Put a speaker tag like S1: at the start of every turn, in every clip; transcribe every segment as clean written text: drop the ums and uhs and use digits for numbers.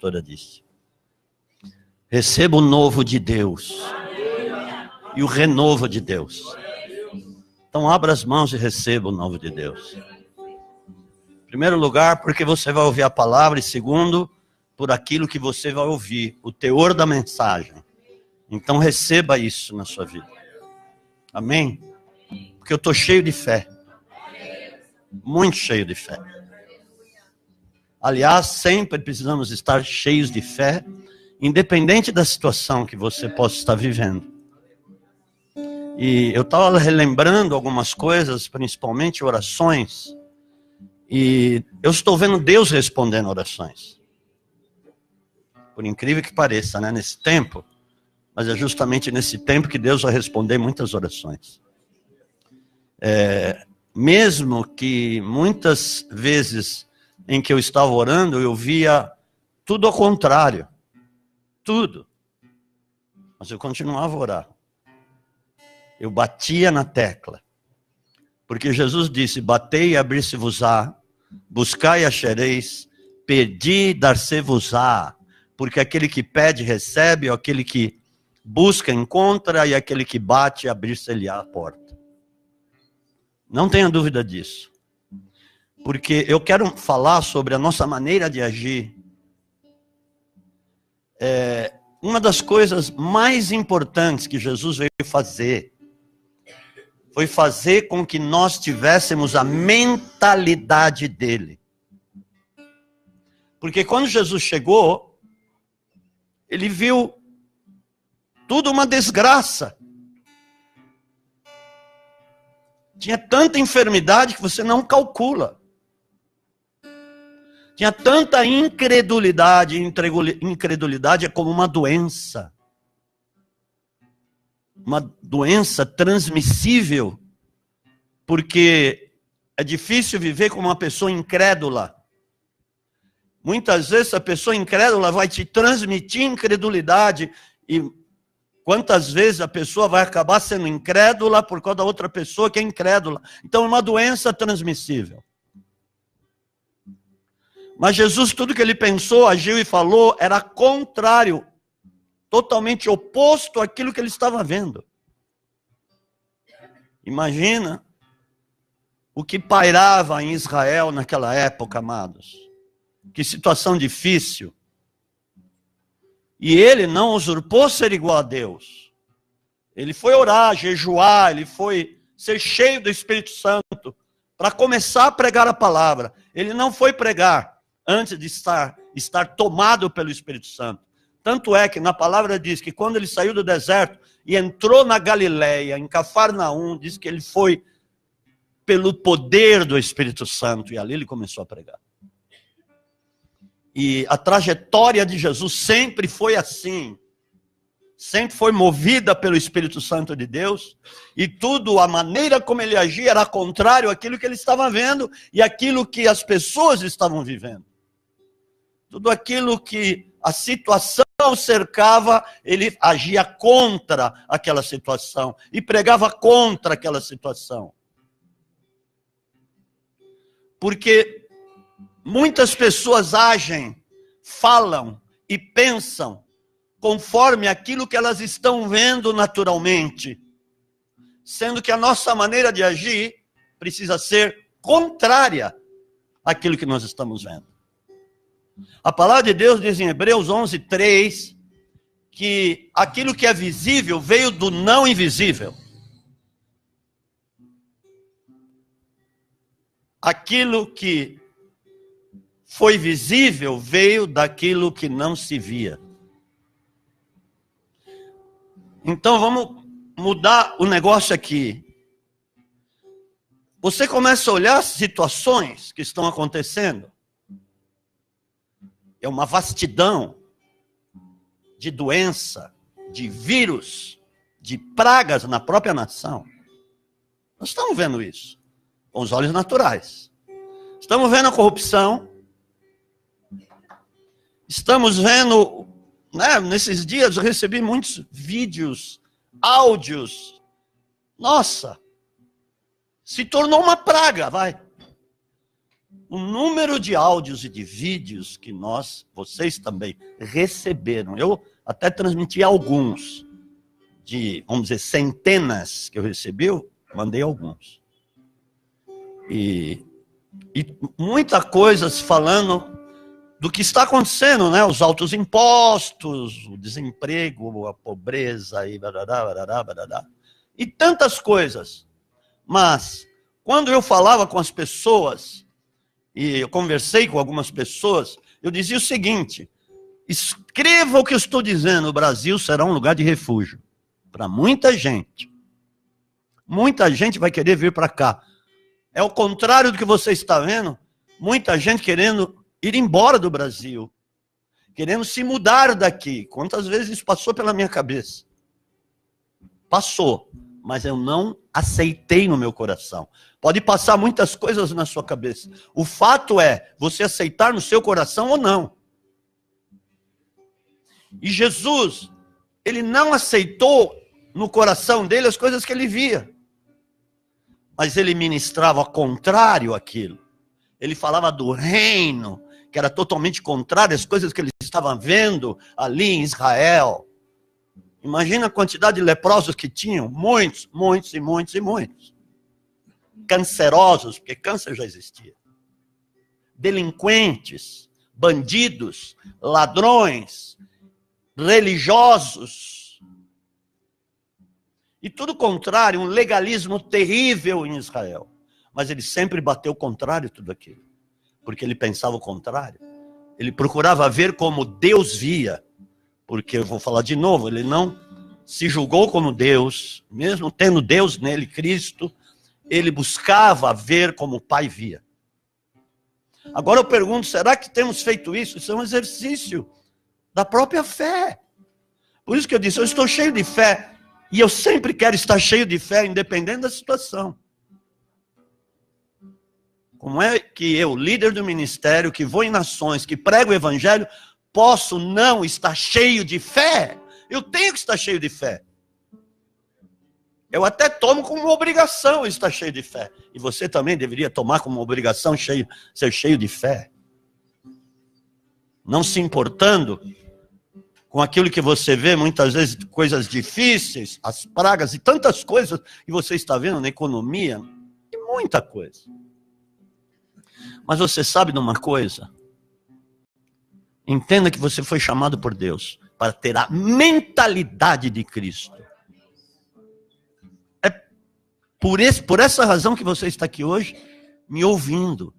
S1: pastora disse. Receba o novo de Deus. E o renovo de Deus. Então abra as mãos e receba o novo de Deus. Em primeiro lugar, porque você vai ouvir a palavra. E segundo, por aquilo que você vai ouvir. O teor da mensagem. Então receba isso na sua vida. Amém? Porque eu estou cheio de fé. Muito cheio de fé. Aliás, sempre precisamos estar cheios de fé, independente da situação que você possa estar vivendo. E eu estava relembrando algumas coisas, principalmente orações, e eu estou vendo Deus respondendo orações. Por incrível que pareça, né? Nesse tempo, mas é justamente nesse tempo que Deus vai responder muitas orações. Mesmo que muitas vezes em que eu estava orando, eu via tudo ao contrário. Tudo. Mas eu continuava a orar. Eu batia na tecla. Porque Jesus disse, batei e abrir-se-vos-á, buscai e achareis, pedi e dar-se-vos-á. Porque aquele que pede, recebe, ou aquele que busca, encontra, e aquele que bate, abrir-se-lhe-á a porta. Não tenha dúvida disso. Porque eu quero falar sobre a nossa maneira de agir. Uma das coisas mais importantes que Jesus veio fazer foi fazer com que nós tivéssemos a mentalidade dele. Porque quando Jesus chegou, ele viu tudo uma desgraça. Tinha tanta enfermidade que você não calcula. Tinha tanta incredulidade. Incredulidade é como uma doença. Uma doença transmissível. Porque é difícil viver com uma pessoa incrédula. Muitas vezes a pessoa incrédula vai te transmitir incredulidade. E quantas vezes a pessoa vai acabar sendo incrédula por causa da outra pessoa que é incrédula. Então é uma doença transmissível. Mas Jesus, tudo que ele pensou, agiu e falou, era contrário, totalmente oposto àquilo que ele estava vendo. Imagina o que pairava em Israel naquela época, amados. Que situação difícil. E ele não usurpou ser igual a Deus. Ele foi orar, jejuar, ele foi ser cheio do Espírito Santo para começar a pregar a palavra. Ele não foi pregar antes de estar tomado pelo Espírito Santo. Tanto é que na palavra diz que quando ele saiu do deserto e entrou na Galileia, em Cafarnaum, diz que ele foi pelo poder do Espírito Santo. E ali ele começou a pregar. E a trajetória de Jesus sempre foi assim. Sempre foi movida pelo Espírito Santo de Deus. E tudo, a maneira como ele agia era contrário àquilo que ele estava vendo e àquilo que as pessoas estavam vivendo. Tudo aquilo que a situação cercava, ele agia contra aquela situação. E pregava contra aquela situação. Porque muitas pessoas agem, falam e pensam conforme aquilo que elas estão vendo naturalmente. Sendo que a nossa maneira de agir precisa ser contrária àquilo que nós estamos vendo. A palavra de Deus diz em Hebreus 11:3 que aquilo que é visível veio do não invisível. Aquilo que foi visível veio daquilo que não se via. Então vamos mudar o negócio aqui. Você começa a olhar as situações que estão acontecendo. É uma vastidão de doença, de vírus, de pragas na própria nação. Nós estamos vendo isso com os olhos naturais. Estamos vendo a corrupção. Estamos vendo, né, nesses dias eu recebi muitos vídeos, áudios. Nossa, se tornou uma praga, vai. o número de áudios e de vídeos que vocês também receberam. Eu até transmiti alguns, vamos dizer, centenas que eu recebi, eu mandei alguns. E muita coisa se falando do que está acontecendo, né? Os altos impostos, o desemprego, a pobreza, e tantas coisas. Mas, quando eu falava com as pessoas, e eu conversei com algumas pessoas, eu dizia o seguinte: escreva o que eu estou dizendo, o Brasil será um lugar de refúgio para muita gente. Muita gente vai querer vir para cá. É o contrário do que você está vendo. Muita gente querendo ir embora do Brasil, querendo se mudar daqui. Quantas vezes isso passou pela minha cabeça? Passou, mas eu não aceitei no meu coração. Pode passar muitas coisas na sua cabeça. O fato é você aceitar no seu coração ou não. E Jesus, ele não aceitou no coração dele as coisas que ele via. Mas ele ministrava ao contrário àquilo. Ele falava do reino, que era totalmente contrário às coisas que ele estava vendo ali em Israel. Imagina a quantidade de leprosos que tinham, muitos, muitos e muitos e muitos. Cancerosos, porque câncer já existia. Delinquentes, bandidos, ladrões, religiosos. E tudo contrário, um legalismo terrível em Israel. Mas ele sempre bateu o contrário de tudo aquilo. Porque ele pensava o contrário. Ele procurava ver como Deus via. Porque, eu vou falar de novo, ele não se julgou como Deus. Mesmo tendo Deus nele, Cristo, ele buscava ver como o Pai via. Agora eu pergunto, será que temos feito isso? Isso é um exercício da própria fé. Por isso que eu disse, eu estou cheio de fé. E eu sempre quero estar cheio de fé, independente da situação. Como é que eu, líder do ministério, que vou em nações, que prego o evangelho, posso não estar cheio de fé? Eu tenho que estar cheio de fé. Eu até tomo como uma obrigação estar cheio de fé. E você também deveria tomar como uma obrigação ser cheio de fé. Não se importando com aquilo que você vê, muitas vezes coisas difíceis, as pragas e tantas coisas que você está vendo na economia, e muita coisa. Mas você sabe de uma coisa? Entenda que você foi chamado por Deus para ter a mentalidade de Cristo. É por essa razão que você está aqui hoje, me ouvindo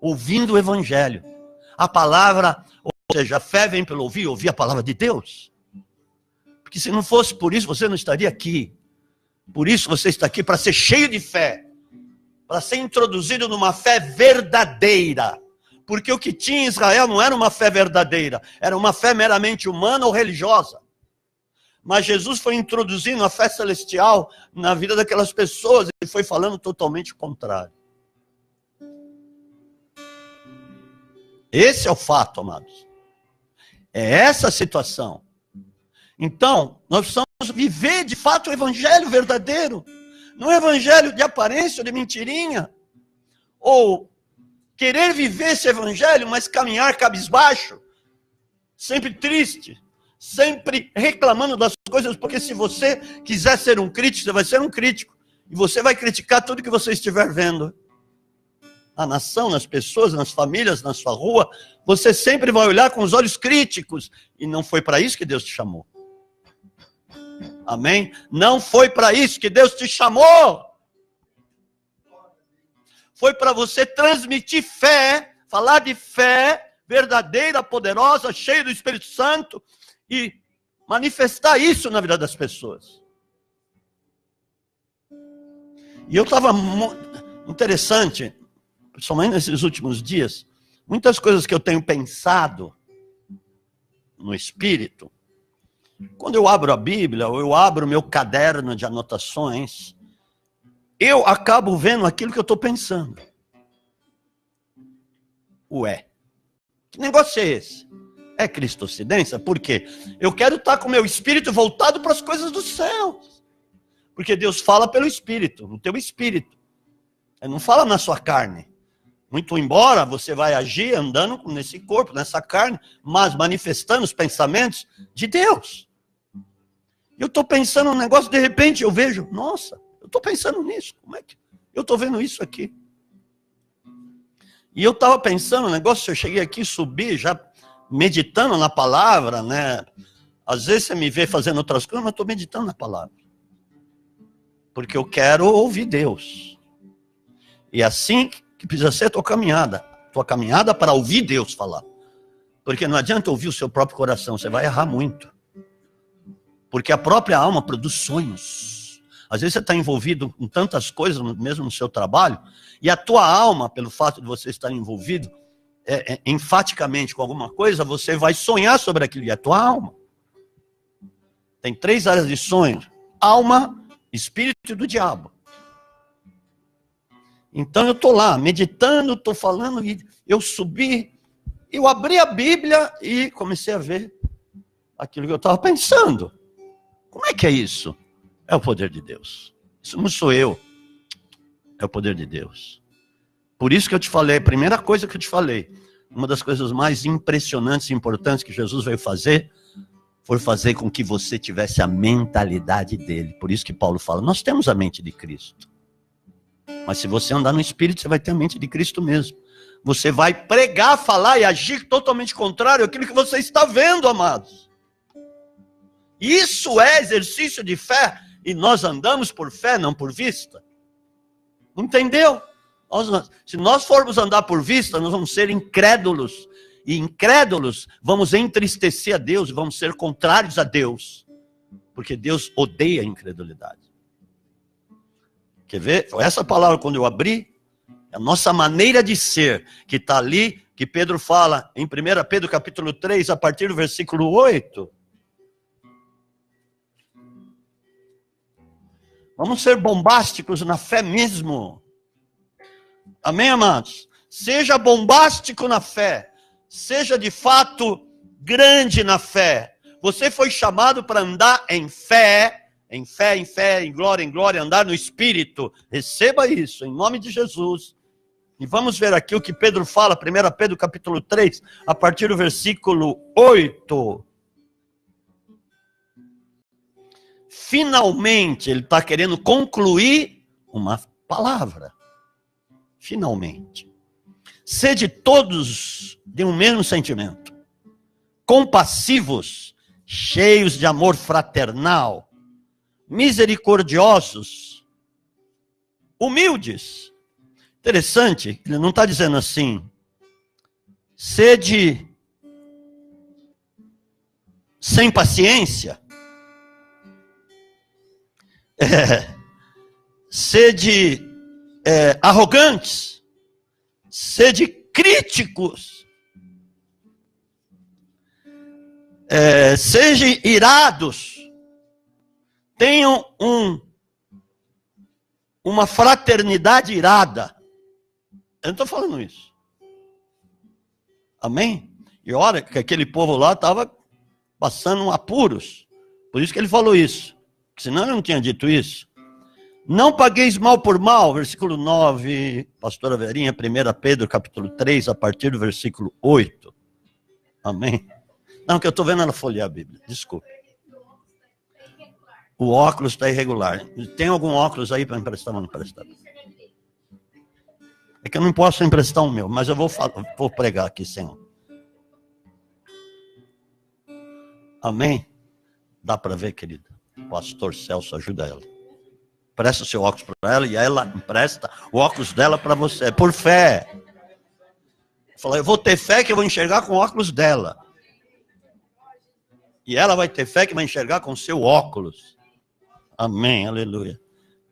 S1: o evangelho. A palavra, ou seja, a fé vem pelo ouvir a palavra de Deus. Porque se não fosse por isso, você não estaria aqui. Por isso você está aqui, para ser cheio de fé. Para ser introduzido numa fé verdadeira. Porque o que tinha em Israel não era uma fé verdadeira. Era uma fé meramente humana ou religiosa. Mas Jesus foi introduzindo a fé celestial na vida daquelas pessoas. E foi falando totalmente o contrário. Esse é o fato, amados. É essa a situação. Então, nós precisamos viver de fato o evangelho verdadeiro. Não é evangelho de aparência ou de mentirinha. Ou querer viver esse evangelho, mas caminhar cabisbaixo. Sempre triste. Sempre reclamando das coisas. Porque se você quiser ser um crítico, você vai ser um crítico. E você vai criticar tudo que você estiver vendo. Na nação, nas pessoas, nas famílias, na sua rua, você sempre vai olhar com os olhos críticos. E não foi para isso que Deus te chamou. Amém? Não foi para isso que Deus te chamou. Foi para você transmitir fé, falar de fé verdadeira, poderosa, cheia do Espírito Santo e manifestar isso na vida das pessoas. E eu estava interessante, principalmente nesses últimos dias, muitas coisas que eu tenho pensado no Espírito. Quando eu abro a Bíblia, ou eu abro o meu caderno de anotações, eu acabo vendo aquilo que eu estou pensando. Ué, que negócio é esse? É cristocidência? Por quê? Eu quero estar com o meu espírito voltado para as coisas do céu. Porque Deus fala pelo Espírito, no teu espírito. Ele não fala na sua carne. Muito embora você vai agir andando nesse corpo, nessa carne, mas manifestando os pensamentos de Deus. Eu estou pensando um negócio, de repente eu vejo, nossa, eu estou pensando nisso, como é que eu estou vendo isso aqui? E eu estava pensando um negócio, eu cheguei aqui, subi, já meditando na palavra, né? Às vezes você me vê fazendo outras coisas, mas eu estou meditando na palavra. Porque eu quero ouvir Deus. E é assim que precisa ser a tua caminhada para ouvir Deus falar. Porque não adianta ouvir o seu próprio coração, você vai errar muito. Porque a própria alma produz sonhos. Às vezes você está envolvido com tantas coisas, mesmo no seu trabalho, e a tua alma, pelo fato de você estar envolvido enfaticamente com alguma coisa, você vai sonhar sobre aquilo, e a tua alma. Tem 3 áreas de sonho: alma, espírito e do diabo. Então eu estou lá, meditando, estou falando, e eu subi, eu abri a Bíblia e comecei a ver aquilo que eu estava pensando. Como é que é isso? É o poder de Deus. Isso não sou eu. É o poder de Deus. Por isso que eu te falei, a primeira coisa que eu te falei, uma das coisas mais impressionantes e importantes que Jesus veio fazer, foi fazer com que você tivesse a mentalidade dele. Por isso que Paulo fala, nós temos a mente de Cristo. Mas se você andar no Espírito, você vai ter a mente de Cristo mesmo. Você vai pregar, falar e agir totalmente contrário àquilo que você está vendo, amados. Isso é exercício de fé, e nós andamos por fé, não por vista. Entendeu? Se nós formos andar por vista, nós vamos ser incrédulos. E incrédulos, vamos entristecer a Deus, vamos ser contrários a Deus. Porque Deus odeia a incredulidade. Quer ver? Essa palavra, quando eu abri, a nossa maneira de ser, que está ali, que Pedro fala em 1 Pedro capítulo 3, a partir do versículo 8. Vamos ser bombásticos na fé mesmo. Amém, amados? Seja bombástico na fé. Seja de fato grande na fé. Você foi chamado para andar em fé, em fé, em fé, em glória, andar no Espírito. Receba isso, em nome de Jesus. E vamos ver aqui o que Pedro fala, 1 Pedro capítulo 3, a partir do versículo 8. Finalmente, ele está querendo concluir uma palavra. Finalmente. Sede todos de um mesmo sentimento, compassivos, cheios de amor fraternal, misericordiosos, humildes. Interessante, ele não está dizendo assim, sede sem paciência, sede arrogantes, sede críticos, sejam irados, tenham uma fraternidade irada. Eu não estou falando isso. Amém? E olha que aquele povo lá estava passando apuros. Por isso que ele falou isso. Senão ele não tinha dito isso. Não pagueis mal por mal, versículo 9, pastora Verinha, 1 Pedro capítulo 3, a partir do versículo 8. Amém? Não, que eu estou vendo ela folhear a Bíblia, desculpe. O óculos está irregular. Tem algum óculos aí para emprestar ou não emprestar? É que eu não posso emprestar o meu, mas eu vou pregar aqui, Senhor. Amém? Dá para ver, querida? O pastor Celso ajuda ela. Presta o seu óculos para ela e ela empresta o óculos dela para você. Por fé. Fala, eu vou ter fé que eu vou enxergar com o óculos dela. E ela vai ter fé que vai enxergar com o seu óculos. Amém, aleluia.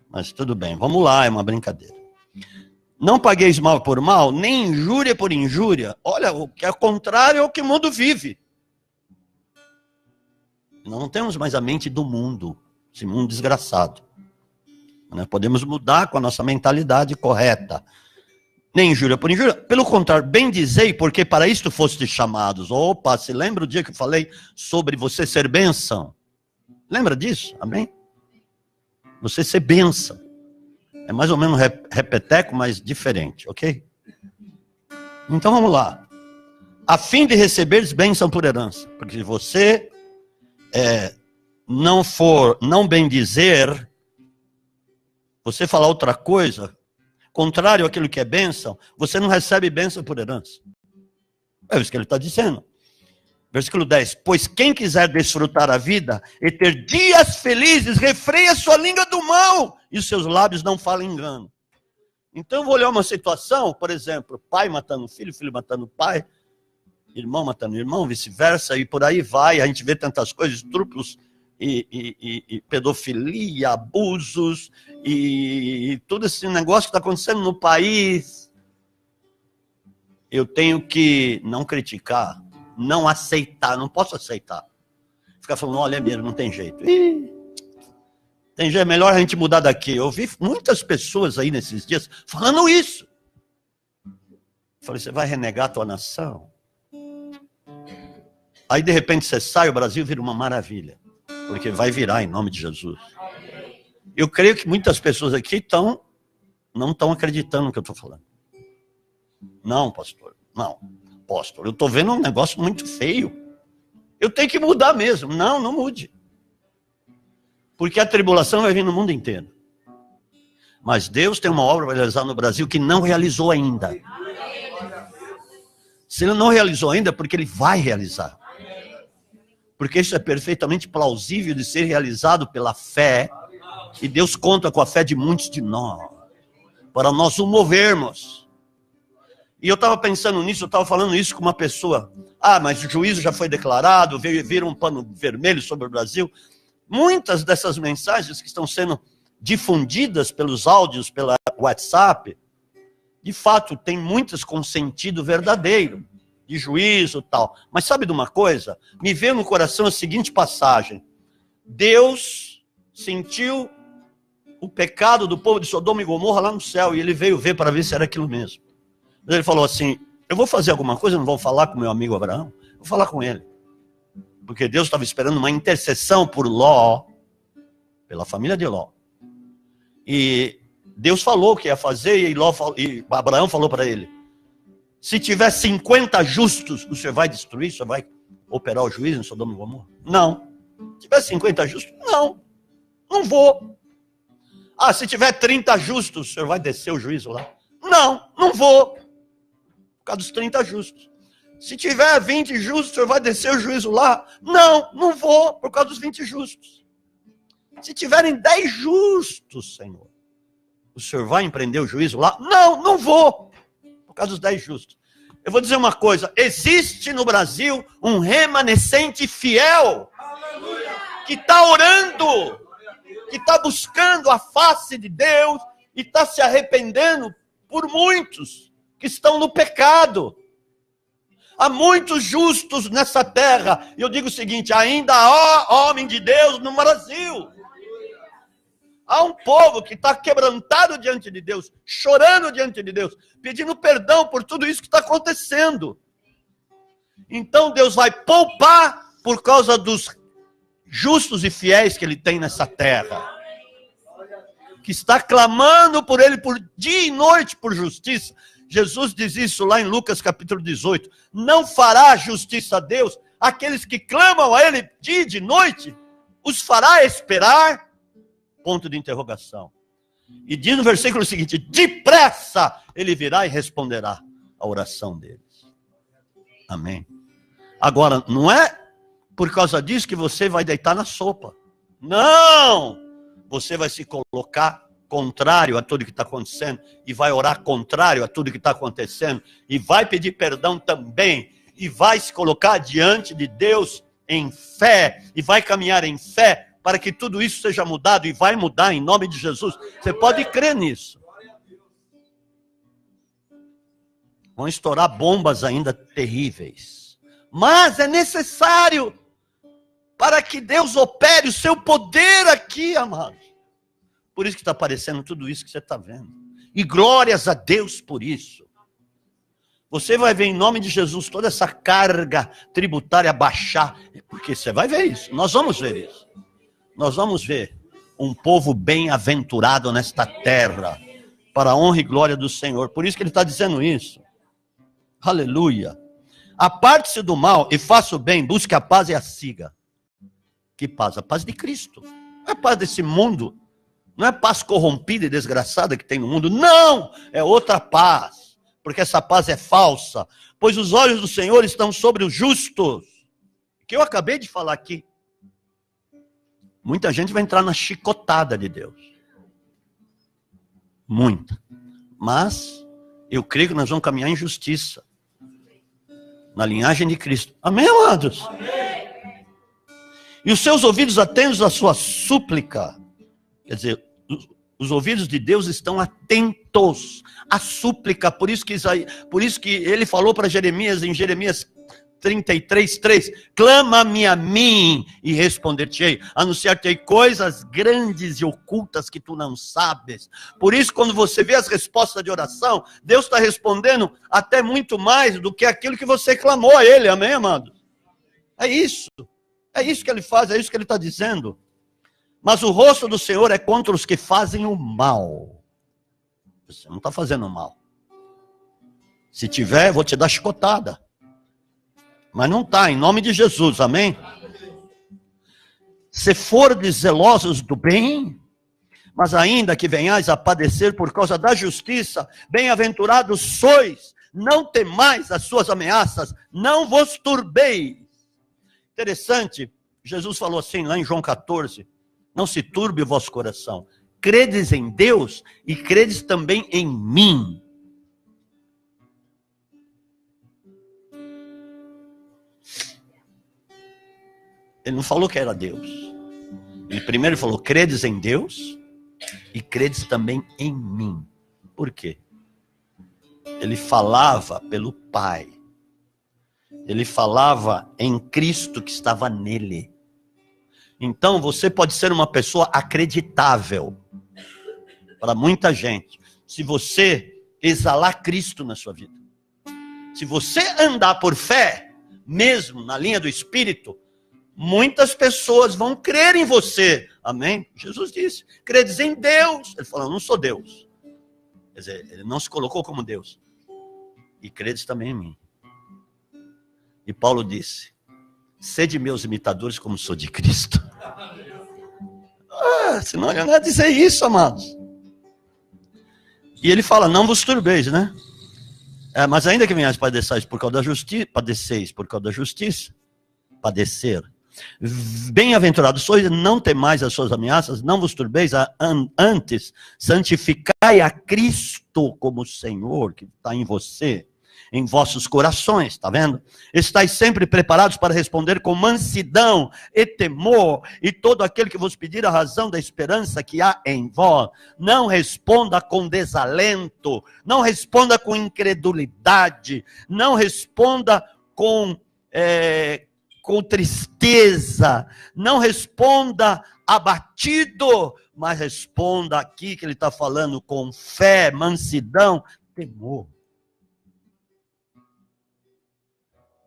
S1: Mas tudo bem, vamos lá, é uma brincadeira. Não pagueis mal por mal, nem injúria por injúria. Olha, o que é contrário ao que o mundo vive. Nós não temos mais a mente do mundo, esse mundo desgraçado. Nós podemos mudar com a nossa mentalidade correta. Nem injúria por injúria. Pelo contrário, bendizei, porque para isto foste chamados. Opa, se lembra o dia que eu falei sobre você ser bênção? Lembra disso? Amém? Você ser bênção. É mais ou menos repeteco, mas diferente, ok? Então vamos lá. A fim de receberes bênção por herança. Porque se você não bendizer, você falar outra coisa, contrário àquilo que é bênção, você não recebe bênção por herança. É isso que ele está dizendo. Versículo 10. Pois quem quiser desfrutar a vida e ter dias felizes, refreia sua língua do mal e os seus lábios não falam engano. Então eu vou olhar uma situação, por exemplo, pai matando filho, filho matando pai, irmão matando irmão, vice-versa, e por aí vai. A gente vê tantas coisas, estupros e pedofilia, abusos, e todo esse negócio que está acontecendo no país. Eu tenho que não criticar, não aceitar, não posso aceitar. Ficar falando, olha, é mesmo, não tem jeito. Tem jeito, é melhor a gente mudar daqui. Eu vi muitas pessoas aí nesses dias falando isso. Falei, você vai renegar a tua nação? Aí de repente você sai, o Brasil vira uma maravilha. Porque vai virar em nome de Jesus. Eu creio que muitas pessoas aqui não estão acreditando no que eu estou falando. Não, pastor, não. Pastor, eu estou vendo um negócio muito feio. Eu tenho que mudar mesmo. Não mude. Porque a tribulação vai vir no mundo inteiro. Mas Deus tem uma obra para realizar no Brasil que não realizou ainda. Se ele não realizou ainda, é porque ele vai realizar. Porque isso é perfeitamente plausível de ser realizado pela fé. E Deus conta com a fé de muitos de nós. Para nós o movermos. E eu estava pensando nisso, eu estava falando isso com uma pessoa. Mas o juízo já foi declarado, vira um pano vermelho sobre o Brasil. Muitas dessas mensagens que estão sendo difundidas pelos áudios, pela WhatsApp, de fato, tem muitas com sentido verdadeiro, de juízo e tal. Mas sabe de uma coisa? Me veio no coração a seguinte passagem. Deus sentiu o pecado do povo de Sodoma e Gomorra lá no céu, e ele veio ver para ver se era aquilo mesmo. Mas ele falou assim, eu vou fazer alguma coisa, não vou falar com meu amigo Abraão, vou falar com ele. Porque Deus estava esperando uma intercessão por Ló, pela família de Ló. E Deus falou o que ia fazer, e Abraão falou para ele, se tiver 50 justos, o senhor vai destruir, o senhor vai operar o juízo em Sodoma e Gomorra? Não. Se tiver 50 justos, não vou. Se tiver 30 justos, o senhor vai descer o juízo lá? Não vou. Por causa dos 30 justos. Se tiver 20 justos, o senhor vai descer o juízo lá? Não vou, por causa dos 20 justos. Se tiverem 10 justos, Senhor, o senhor vai empreender o juízo lá? Não vou, por causa dos 10 justos. Eu vou dizer uma coisa, existe no Brasil um remanescente fiel, que está orando, que está buscando a face de Deus, e está se arrependendo por muitos que estão no pecado. Há muitos justos nessa terra. E eu digo o seguinte, ainda há homem de Deus no Brasil. Há um povo que está quebrantado diante de Deus, chorando diante de Deus, pedindo perdão por tudo isso que está acontecendo. Então Deus vai poupar por causa dos justos e fiéis que ele tem nessa terra. Que está clamando por ele por dia e noite por justiça. Jesus diz isso lá em Lucas capítulo 18. Não fará justiça a Deus aqueles que clamam a ele dia e de noite, os fará esperar? Ponto de interrogação. E diz no versículo seguinte, depressa ele virá e responderá a oração deles. Amém. Agora, não é por causa disso que você vai deitar na sopa. Não! Você vai se colocar contrário a tudo que está acontecendo, e vai orar contrário a tudo que está acontecendo, e vai pedir perdão também, e vai se colocar diante de Deus em fé, e vai caminhar em fé, para que tudo isso seja mudado, e vai mudar em nome de Jesus. Você pode crer nisso. Vão estourar bombas ainda terríveis, mas é necessário, para que Deus opere o seu poder aqui, amados. Por isso que está aparecendo tudo isso que você está vendo. E glórias a Deus por isso. Você vai ver em nome de Jesus toda essa carga tributária baixar. Porque você vai ver isso. Nós vamos ver isso. Nós vamos ver um povo bem-aventurado nesta terra. Para a honra e glória do Senhor. Por isso que ele está dizendo isso. Aleluia. Aparte-se do mal e faça o bem, busque a paz e a siga. Que paz? A paz de Cristo. Não é a paz desse mundo. Não é a paz corrompida e desgraçada que tem no mundo. Não! É outra paz. Porque essa paz é falsa. Pois os olhos do Senhor estão sobre os justos. Que eu acabei de falar aqui. Muita gente vai entrar na chicotada de Deus. Muita. Mas eu creio que nós vamos caminhar em justiça. Na linhagem de Cristo. Amém, amados? Amém. E os seus ouvidos atentos à sua súplica. Quer dizer, os ouvidos de Deus estão atentos à súplica. Por isso que ele falou para Jeremias, em Jeremias 33:3, clama-me a mim e responder-te-ei, anunciar-te-ei coisas grandes e ocultas que tu não sabes. Por isso, quando você vê as respostas de oração, Deus está respondendo até muito mais do que aquilo que você clamou a Ele, amém, amado? É isso que Ele faz, é isso que Ele está dizendo. Mas o rosto do Senhor é contra os que fazem o mal. Você não está fazendo mal. Se tiver, eu vou te dar chicotada. Mas não está, em nome de Jesus, amém? Se fordes zelosos do bem, mas ainda que venhais a padecer por causa da justiça, bem-aventurados sois, não temais as suas ameaças, não vos turbeis. Interessante, Jesus falou assim lá em João 14, não se turbe o vosso coração, credes em Deus e credes também em mim. Ele não falou que era Deus. Ele primeiro falou, credes em Deus e credes também em mim. Por quê? Ele falava pelo Pai. Ele falava em Cristo que estava nele. Então você pode ser uma pessoa acreditável para muita gente, se você exalar Cristo na sua vida. Se você andar por fé, mesmo na linha do Espírito, muitas pessoas vão crer em você. Amém? Jesus disse, credes em Deus. Ele falou, eu não sou Deus. Quer dizer, ele não se colocou como Deus. E credes também em mim. E Paulo disse, sede meus imitadores como sou de Cristo. Senão ele não ia dizer isso, amados. E ele fala, não vos turbeis, né? Mas ainda que venhais padeceis por causa da justiça, padecer. Bem-aventurados sois, não temais as suas ameaças, não vos turbeis, antes santificai a Cristo como Senhor, que está em você, em vossos corações, está vendo? Estais sempre preparados para responder com mansidão e temor, e todo aquele que vos pedir a razão da esperança que há em vós, não responda com desalento, não responda com incredulidade, não responda com tristeza, não responda abatido, mas responda aqui que ele está falando com fé, mansidão, temor.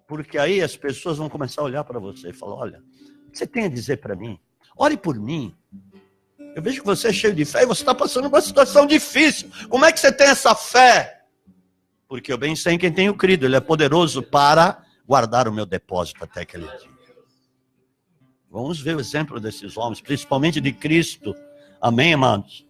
S1: Porque aí as pessoas vão começar a olhar para você e falar, olha, o que você tem a dizer para mim? Ore por mim. Eu vejo que você é cheio de fé e você está passando por uma situação difícil. Como é que você tem essa fé? Porque eu bem sei em quem tenho crido, ele é poderoso para guardar o meu depósito até aquele dia. Vamos ver o exemplo desses homens, principalmente de Cristo. Amém, amados?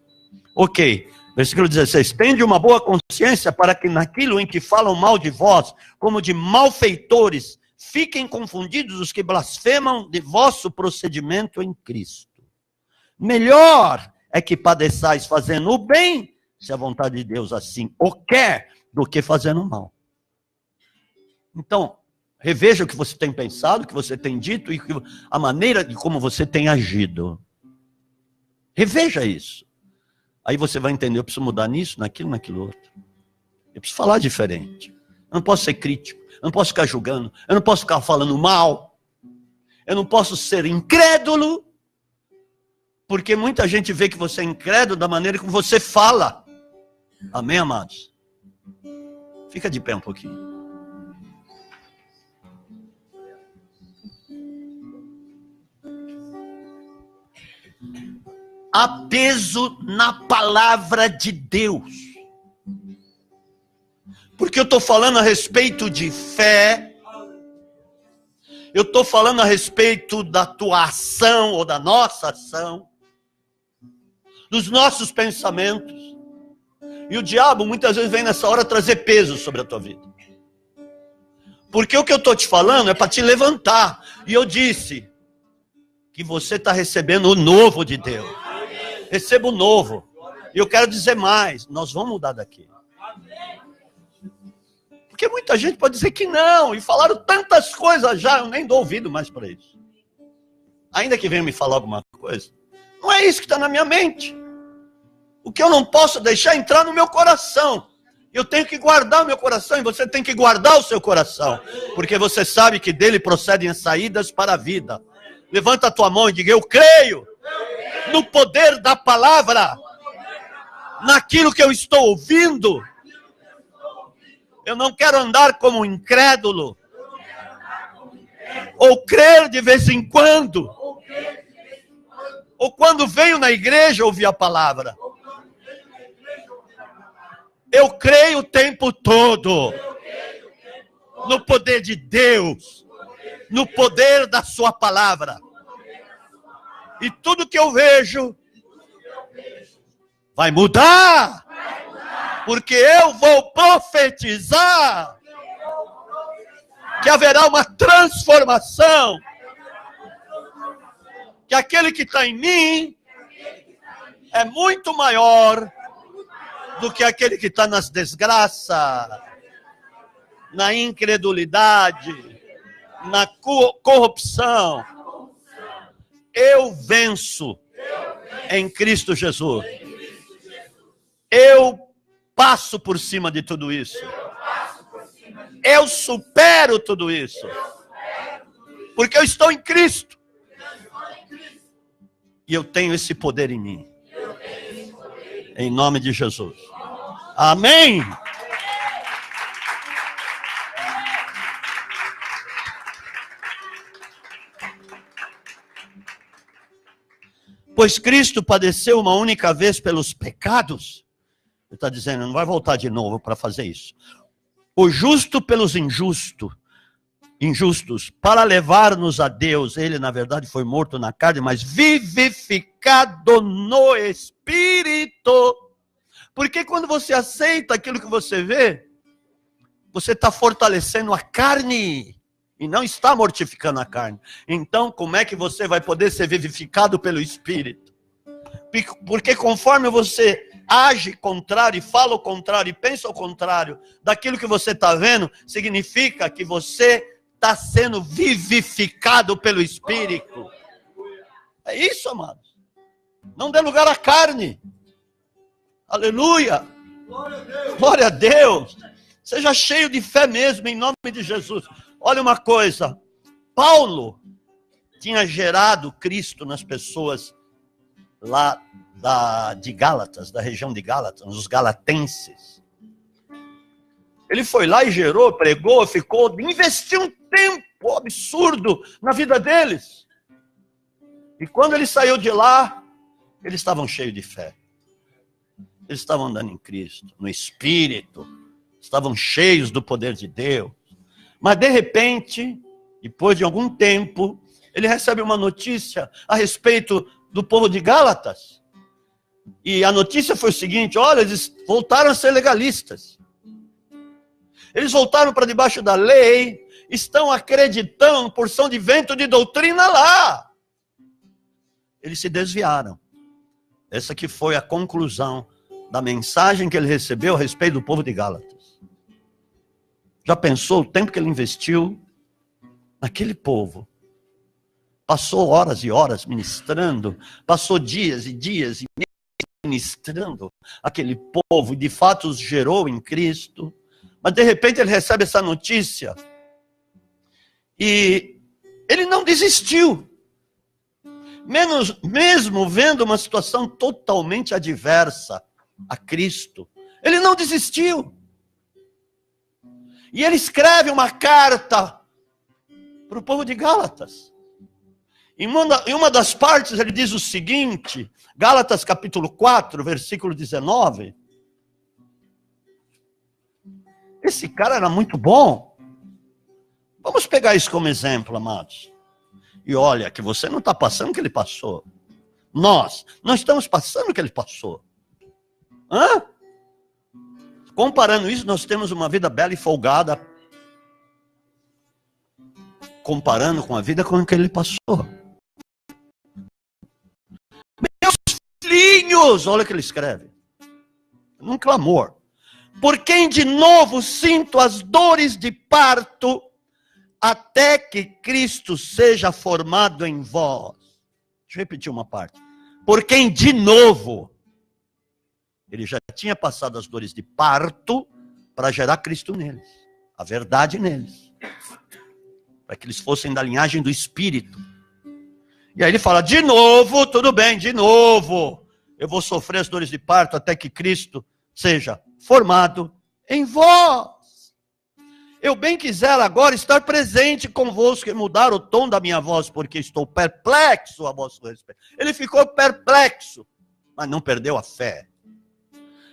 S1: Ok, versículo 16. Tende uma boa consciência para que naquilo em que falam mal de vós, como de malfeitores, fiquem confundidos os que blasfemam de vosso procedimento em Cristo. Melhor é que padeçais fazendo o bem, se a vontade de Deus assim o quer, do que fazendo o mal. Então, reveja o que você tem pensado, o que você tem dito e a maneira de como você tem agido. Reveja isso. Aí você vai entender, eu preciso mudar nisso, naquilo outro. Eu preciso falar diferente. Eu não posso ser crítico, eu não posso ficar julgando, eu não posso ficar falando mal. Eu não posso ser incrédulo, porque muita gente vê que você é incrédulo da maneira como você fala. Amém, amados? Fica de pé um pouquinho. Há peso na palavra de Deus. Porque eu estou falando a respeito de fé. Eu estou falando a respeito da tua ação ou da nossa ação. Dos nossos pensamentos. E o diabo muitas vezes vem nessa hora trazer peso sobre a tua vida. Porque o que eu estou te falando é para te levantar. E eu disse que você está recebendo o novo de Deus. Receba o novo. E eu quero dizer mais, nós vamos mudar daqui. Porque muita gente pode dizer que não, e falaram tantas coisas já, eu nem dou ouvido mais para isso. Ainda que venham me falar alguma coisa, não é isso que está na minha mente. O que eu não posso deixar entrar no meu coração. Eu tenho que guardar o meu coração, e você tem que guardar o seu coração. Porque você sabe que dele procedem as saídas para a vida. Levanta a tua mão e diga, eu creio no poder da palavra. Naquilo que eu estou ouvindo. Eu não quero andar como um incrédulo. Ou crer de vez em quando. Ou quando venho na igreja ouvir a palavra. Eu creio o tempo todo. No poder de Deus. No poder da sua palavra. E tudo que eu vejo vai mudar. Porque eu vou profetizar que haverá uma transformação. Que aquele que está em mim é muito maior do que aquele que está nas desgraças, na incredulidade, na corrupção. Eu venço em Cristo Jesus. Eu passo por cima de tudo isso. Eu supero tudo isso. Porque eu estou em Cristo. E eu tenho esse poder em mim. Em nome de Jesus. Amém. Pois Cristo padeceu uma única vez pelos pecados. Ele está dizendo, não vai voltar de novo para fazer isso. O justo pelos injustos, para levar-nos a Deus. Ele, na verdade, foi morto na carne, mas vivificado no Espírito. Porque quando você aceita aquilo que você vê, você está fortalecendo a carne e não está mortificando a carne. Então, como é que você vai poder ser vivificado pelo Espírito? Porque conforme você age contrário, e fala o contrário, e pensa o contrário daquilo que você está vendo, significa que você está sendo vivificado pelo Espírito. É isso, amados. Não dê lugar à carne. Aleluia. Glória a Deus. Seja cheio de fé mesmo, em nome de Jesus. Olha uma coisa. Paulo tinha gerado Cristo nas pessoas lá de Gálatas, da região de Gálatas, os galatenses. Ele foi lá e gerou, pregou, investiu um tempo absurdo na vida deles. E quando ele saiu de lá, eles estavam cheios de fé. Eles estavam andando em Cristo, no Espírito, estavam cheios do poder de Deus. Mas de repente, depois de algum tempo, ele recebe uma notícia a respeito do povo de Gálatas. E a notícia foi o seguinte, olha, eles voltaram a ser legalistas. Eles voltaram para debaixo da lei, estão acreditando porção de vento de doutrina lá. Eles se desviaram. Essa que foi a conclusão da mensagem que ele recebeu a respeito do povo de Gálatas. Já pensou o tempo que ele investiu naquele povo? Passou horas e horas ministrando, passou dias e dias e meses ministrando aquele povo, e de fato os gerou em Cristo. Mas de repente ele recebe essa notícia e ele não desistiu. Mesmo vendo uma situação totalmente adversa a Cristo, ele não desistiu. E ele escreve uma carta para o povo de Gálatas. Em uma das partes ele diz o seguinte, Gálatas capítulo 4, versículo 19. esse cara era muito bom. Vamos pegar isso como exemplo, amados. E olha, que você não está passando o que ele passou. Nós não estamos passando o que ele passou. Hã? Comparando isso, nós temos uma vida bela e folgada. Comparando com a vida com que ele passou. Meus filhinhos, olha o que ele escreve. Num clamor. Por quem de novo sinto as dores de parto, até que Cristo seja formado em vós. Deixa eu repetir uma parte. Por quem de novo, ele já tinha passado as dores de parto para gerar Cristo neles, a verdade neles, para que eles fossem da linhagem do Espírito. E aí ele fala, de novo, tudo bem, de novo, eu vou sofrer as dores de parto até que Cristo seja formado em vós. Eu bem quiser agora estar presente convosco e mudar o tom da minha voz, porque estou perplexo a vosso respeito. Ele ficou perplexo, mas não perdeu a fé.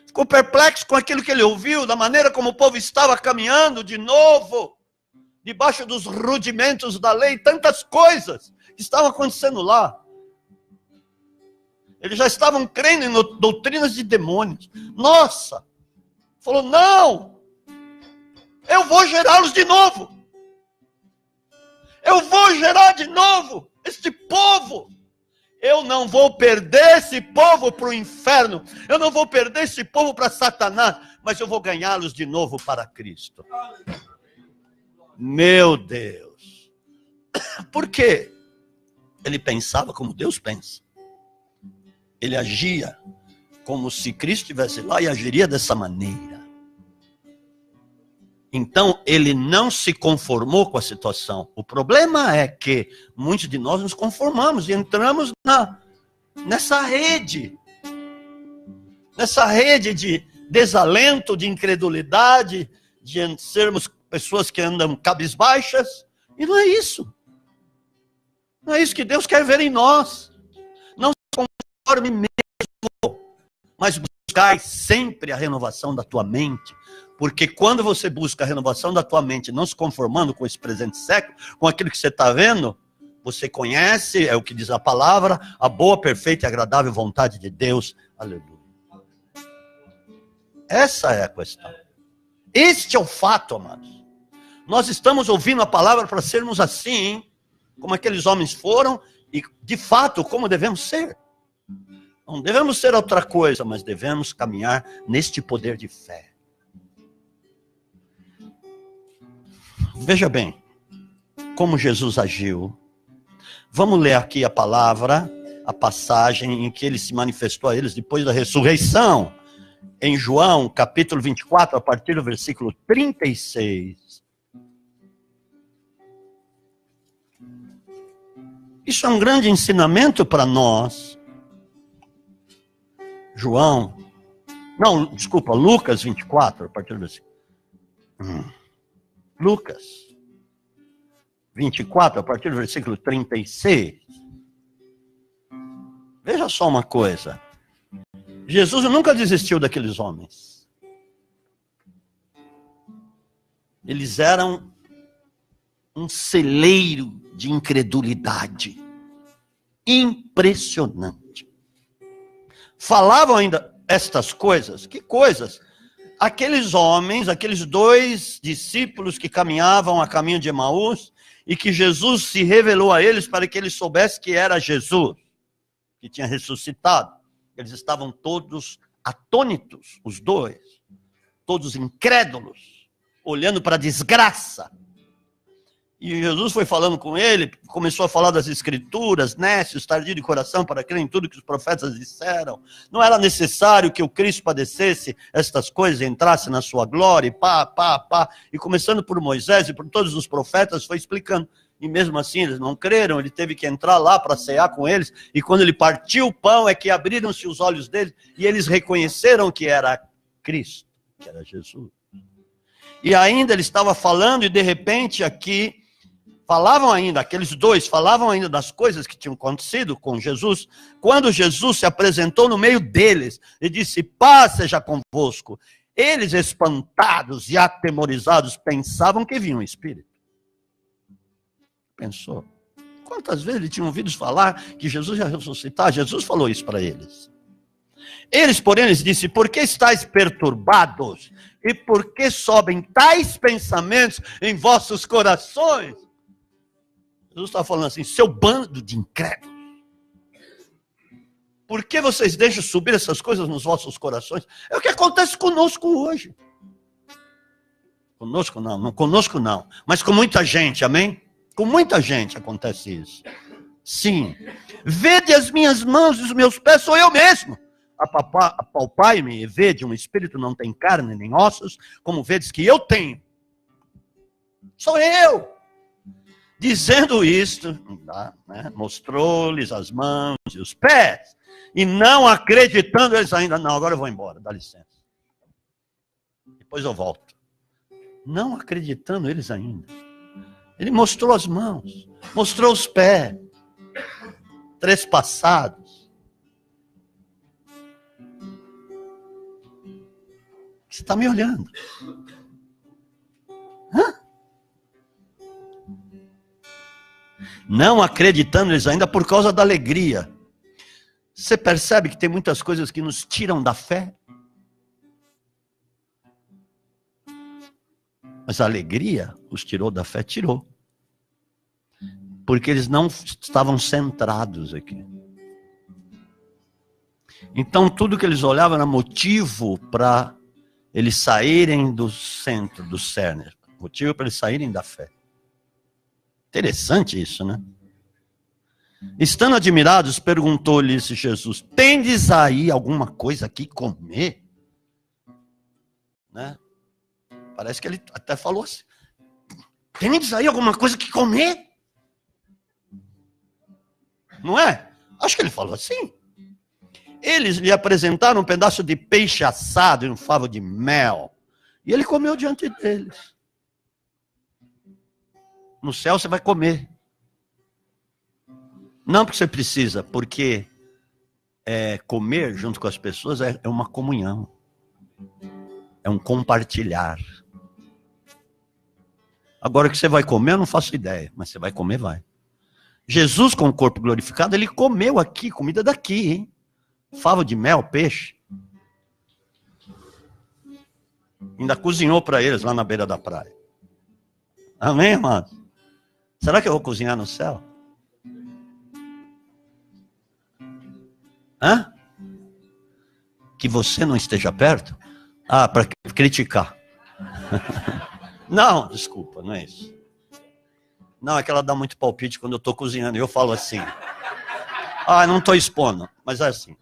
S1: Ficou perplexo com aquilo que ele ouviu, da maneira como o povo estava caminhando de novo, debaixo dos rudimentos da lei, tantas coisas que estavam acontecendo lá. Eles já estavam crendo em doutrinas de demônios. Nossa! Falou, não! Eu vou gerá-los de novo. Eu vou gerar de novo este povo. Eu não vou perder esse povo para o inferno. Eu não vou perder esse povo para Satanás. Mas eu vou ganhá-los de novo para Cristo. Meu Deus. Por quê? Ele pensava como Deus pensa. Ele agia como se Cristo estivesse lá e agiria dessa maneira. Então, ele não se conformou com a situação. O problema é que muitos de nós nos conformamos e entramos nessa rede de desalento, de incredulidade, de sermos pessoas que andam cabisbaixas. E não é isso. Não é isso que Deus quer ver em nós. Não se conforme mesmo, mas buscai sempre a renovação da tua mente. Porque quando você busca a renovação da tua mente, não se conformando com esse presente século, com aquilo que você está vendo, você conhece, é o que diz a palavra, a boa, perfeita e agradável vontade de Deus. Aleluia. Essa é a questão. Este é o fato, amados. Nós estamos ouvindo a palavra para sermos assim, como aqueles homens foram, e de fato, como devemos ser. Não devemos ser outra coisa, mas devemos caminhar neste poder de fé. Veja bem, como Jesus agiu. Vamos ler aqui a palavra, a passagem em que ele se manifestou a eles depois da ressurreição. Em João, capítulo 24, a partir do versículo 36. Isso é um grande ensinamento para nós. Lucas 24, a partir do versículo. Lucas 24, a partir do versículo 36. Veja só uma coisa. Jesus nunca desistiu daqueles homens. Eles eram um celeiro de incredulidade. Impressionante. Falavam ainda estas coisas. Que coisas? Aqueles homens, aqueles 2 discípulos que caminhavam a caminho de Emaús e que Jesus se revelou a eles para que eles soubessem que era Jesus, que tinha ressuscitado. Eles estavam todos atônitos, os 2, todos incrédulos, olhando para a desgraça. E Jesus foi falando com ele, começou a falar das escrituras, nécios, tardio de coração para crer em tudo que os profetas disseram. Não era necessário que o Cristo padecesse estas coisas, entrasse na sua glória, e começando por Moisés e por todos os profetas, foi explicando. E mesmo assim eles não creram, ele teve que entrar lá para cear com eles, e quando ele partiu o pão é que abriram-se os olhos deles, e eles reconheceram que era Cristo, que era Jesus. E ainda ele estava falando, e de repente aqui, aqueles 2 falavam ainda das coisas que tinham acontecido com Jesus, quando Jesus se apresentou no meio deles, e disse, paz seja convosco. Eles, espantados e atemorizados, pensavam que viam um espírito. Pensou? Quantas vezes eles tinham ouvido falar que Jesus ia ressuscitar? Jesus falou isso para eles. Eles, porém, lhes disse: por que estáis perturbados? E por que sobem tais pensamentos em vossos corações? Jesus está falando assim: seu bando de incrédulos, por que vocês deixam subir essas coisas nos vossos corações? É o que acontece conosco hoje. Conosco não, mas com muita gente, amém? Com muita gente acontece isso. Sim. Vede as minhas mãos e os meus pés, sou eu mesmo. Apalpai-me e vede, um espírito não tem carne nem ossos, como vedes que eu tenho. Sou eu. Dizendo isto, né, mostrou-lhes as mãos e os pés, e não acreditando eles ainda, não, agora eu vou embora, dá licença. Depois eu volto. Não acreditando eles ainda. Ele mostrou as mãos, mostrou os pés, trespassados. Você está me olhando? Hã? Não acreditando eles ainda por causa da alegria. Você percebe que tem muitas coisas que nos tiram da fé? Mas a alegria os tirou da fé, tirou. Porque eles não estavam centrados aqui. Então tudo que eles olhavam era motivo para eles saírem do centro, do cerne. Motivo para eles saírem da fé. Interessante isso, né? Estando admirados, perguntou-lhes Jesus: tendes aí alguma coisa que comer? Né? Parece que ele até falou assim: tendes aí alguma coisa que comer? Não é? Acho que ele falou assim. Eles lhe apresentaram um pedaço de peixe assado e um favo de mel. E ele comeu diante deles. No céu você vai comer. Não porque você precisa, porque comer junto com as pessoas é uma comunhão. É um compartilhar. Agora o que você vai comer, eu não faço ideia. Mas você vai comer, vai. Jesus, com o corpo glorificado, ele comeu aqui, comida daqui, hein? Favo de mel, peixe. Ainda cozinhou para eles lá na beira da praia. Amém, irmãos? Será que eu vou cozinhar no céu? Hã? Que você não esteja perto? Ah, para criticar. Não, desculpa, não é isso. Não, é que ela dá muito palpite quando eu estou cozinhando. Eu falo assim. Ah, não estou expondo, mas é assim.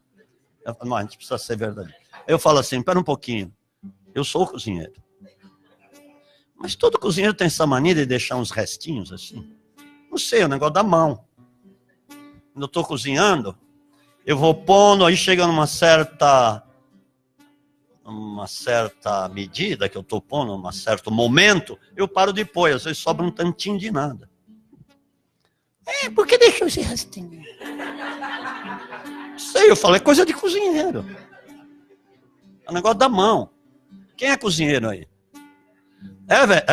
S1: Não, a gente precisa ser verdadeiro. Eu falo assim, espera um pouquinho. Eu sou cozinheiro. Mas todo cozinheiro tem essa mania de deixar uns restinhos assim. Não sei, é o negócio da mão. Quando eu estou cozinhando, eu vou pondo, aí chega numa certa medida que eu estou pondo, um certo momento, eu paro de pôr, às vezes sobra um tantinho de nada. Por que deixou esse restinho? Sei, eu falo, é coisa de cozinheiro. É um negócio da mão. Quem é cozinheiro aí?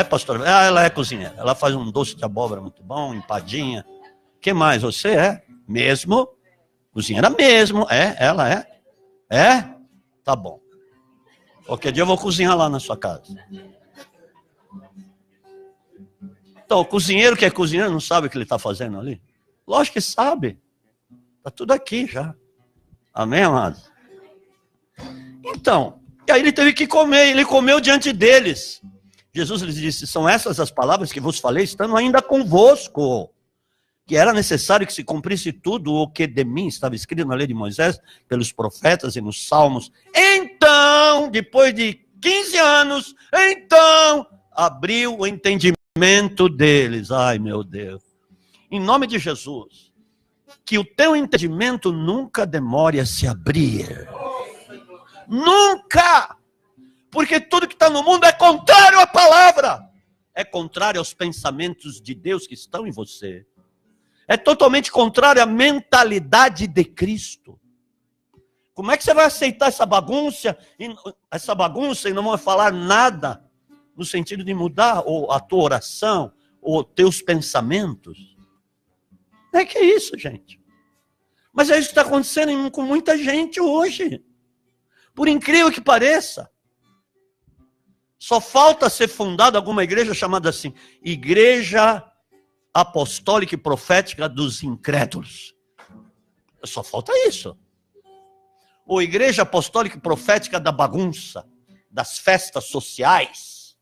S1: Pastor? Ela é cozinheira. Ela faz um doce de abóbora muito bom, empadinha. Que mais? Você é? Mesmo? Cozinheira mesmo. Ela é? É? Tá bom. Qualquer dia eu vou cozinhar lá na sua casa. Então, o cozinheiro que é cozinheiro não sabe o que ele está fazendo ali? Lógico que sabe. Está tudo aqui já. Amém, amado? Então, e aí ele teve que comer, ele comeu diante deles. Jesus lhes disse: são essas as palavras que vos falei, estando ainda convosco. Que era necessário que se cumprisse tudo o que de mim estava escrito na lei de Moisés, pelos profetas e nos salmos. Então, depois de 15 anos, então, abriu o entendimento deles. Ai, meu Deus. Em nome de Jesus, que o teu entendimento nunca demore a se abrir. Nunca! Porque tudo que está no mundo é contrário à palavra. É contrário aos pensamentos de Deus que estão em você. É totalmente contrário à mentalidade de Cristo. Como é que você vai aceitar essa bagunça e não vai falar nada no sentido de mudar ou a tua oração ou teus pensamentos? É que é isso, gente. Mas é isso que está acontecendo com muita gente hoje. Por incrível que pareça. Só falta ser fundada alguma igreja chamada assim, Igreja Apostólica e Profética dos Incrédulos. Só falta isso. Ou Igreja Apostólica e Profética da bagunça, das festas sociais.